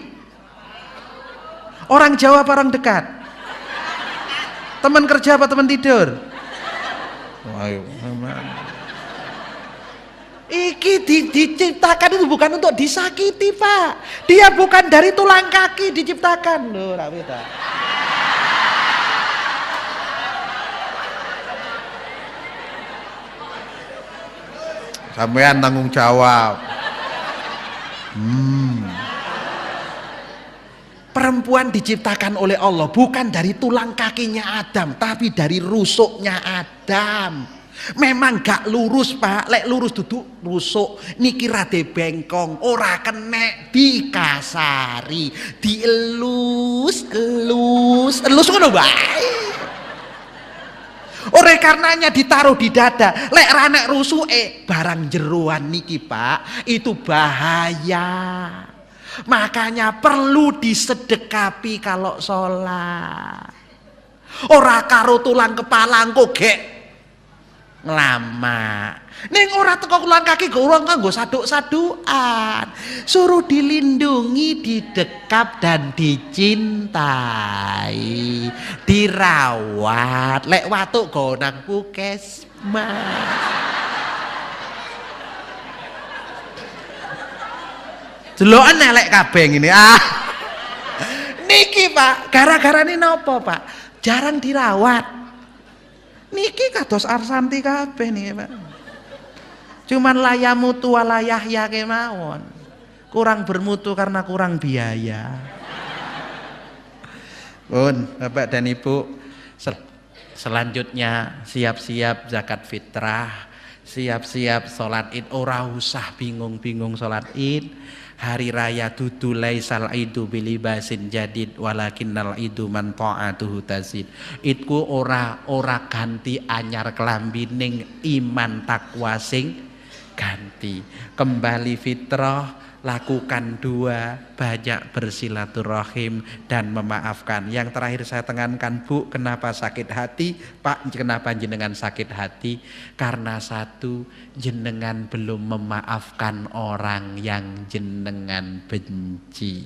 Orang Jawa apa orang dekat? Teman kerja apa teman tidur? Ayo, iki diciptakan itu bukan untuk disakiti Pak. Dia bukan dari tulang kaki diciptakan loh, ra beda. Sampean tanggung jawab. Perempuan diciptakan oleh Allah bukan dari tulang kakinya Adam, tapi dari rusuknya Adam. Memang gak lurus Pak, lek lurus duduk rusuk niki rada bengkong, ora kenek dikasari, dielus ngono bae. Oleh karenanya ditaruh di dada. Lek ranek rusuke barang jeroan niki Pak, itu bahaya. Makanya perlu disedekapi kalau sholat. Ora karo tulang kepala engko gek nglama. Ning ora teko kulang kaki go urung kanggo saduk-sadukan. Suruh dilindungi, didekap dan dicintai, dirawat. Lek watuk go nang puskesmas. Deloken elek kabeh ngene. Niki Pak, gara-gara ini napa Pak? Jarang dirawat. Niki kados Arsanti kabeh niki Pak. Cuman layamutu walayahya kemawon. Kurang bermutu karena kurang biaya. Pun Bapak dan Ibu, selanjutnya siap-siap zakat fitrah, siap-siap sholat id. Ora usah bingung-bingung sholat id. Hari raya dudu laisal idu bilibasin jadid walakinnal idu man ta'atuhu tazid. Idku ora ganti anyar kelambi ning iman takwa sing ganti. Kembali fitrah, lakukan dua, banyak bersilaturahim dan memaafkan. Yang terakhir saya tekankan Bu, kenapa sakit hati? Pak, kenapa jenengan sakit hati? Karena satu, jenengan belum memaafkan orang yang jenengan benci.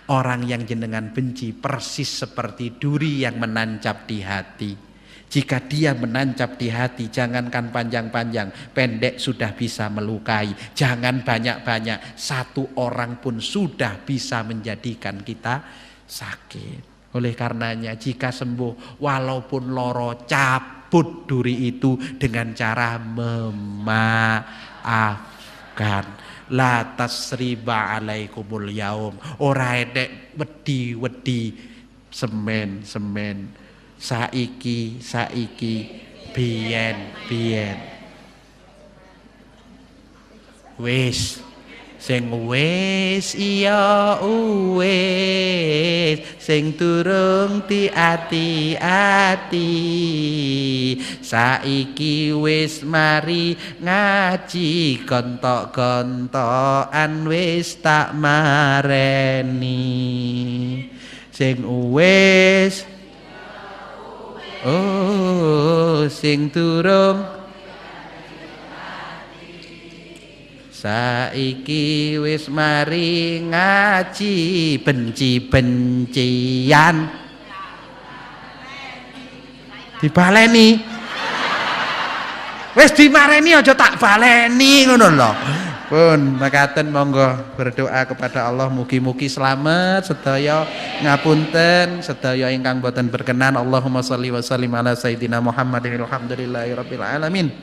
Orang yang jenengan benci persis seperti duri yang menancap di hati. Jika dia menancap di hati, jangankan panjang-panjang, pendek sudah bisa melukai. Jangan banyak-banyak, satu orang pun sudah bisa menjadikan kita sakit. Oleh karenanya jika sembuh, walaupun loro, cabut duri itu dengan cara memaafkan. La tasriba alaikumul yaum. Ora enek wedi-wedi, semen saiki biyen wis sing wis iya wis sing durung ati-ati saiki wis mari ngaji gontok-gontokan wis tak mareni sing wis sing durung saiki wis mari ngaji benci-bencian dibaleni wis dimareni aja tak baleni ngono lho. Pun makaten monggo berdoa kepada Allah mugi-mugi selamat sedaya ngapunten sedaya ingkang boten berkenan. Allahumma sholli wa sallim ala sayyidina Muhammadin alhamdulillahirabbil alamin.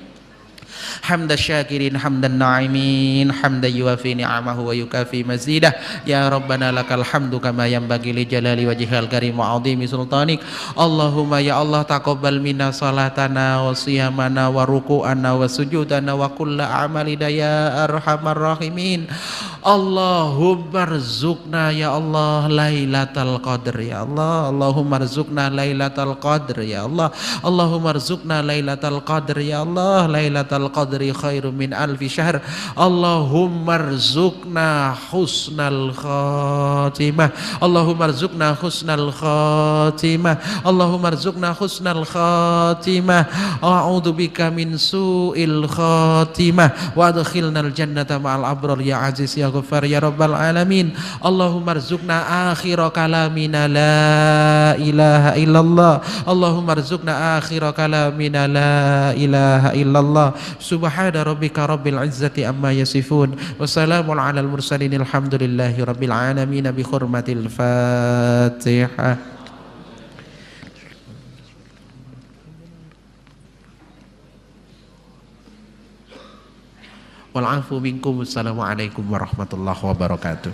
Hamda syakirin hamdan na'imin hamdan yuwafi ni'amahu wa yukafi mazidah. Ya Rabbana lakal hamdu kama yanbaghi li jalali wajhikal karim wa 'azimi sultanik. Allahumma ya Allah taqabbal minna salatana wa siyamana wa ruku'ana wa sujudana wa kulla a'malina ya arhamar rahimin. Allahumma rzuqna ya Allah lailatul qadr ya Allah. Allahumma rzuqna lailatul qadr ya Allah. Allahumma rzuqna lailatul qadr ya Allah. Lailatul qadri khairum min alfi syahr. Allahumma rzuqna husnal khatimah. Allahumma rzuqna husnal khatimah. Allahumma rzuqna husnal khatimah. A'udzubika min su'il khatimah wa adkhilnal jannata ma'al abrar ya aziz ya Ghaffar ya Rabbal alamin. Allahumma rzuqna akhira kalamina la ilaha illallah. Allahumma rzuqna akhira kalamina la ilaha illallah. Subhana rabbika rabbil izzati amma yasifun wa salamun alal mursalin alhamdulillahi rabbil alamin bi hurmatil Fatihah. Wal afu minkum. Assalamualaikum warahmatullahi wabarakatuh.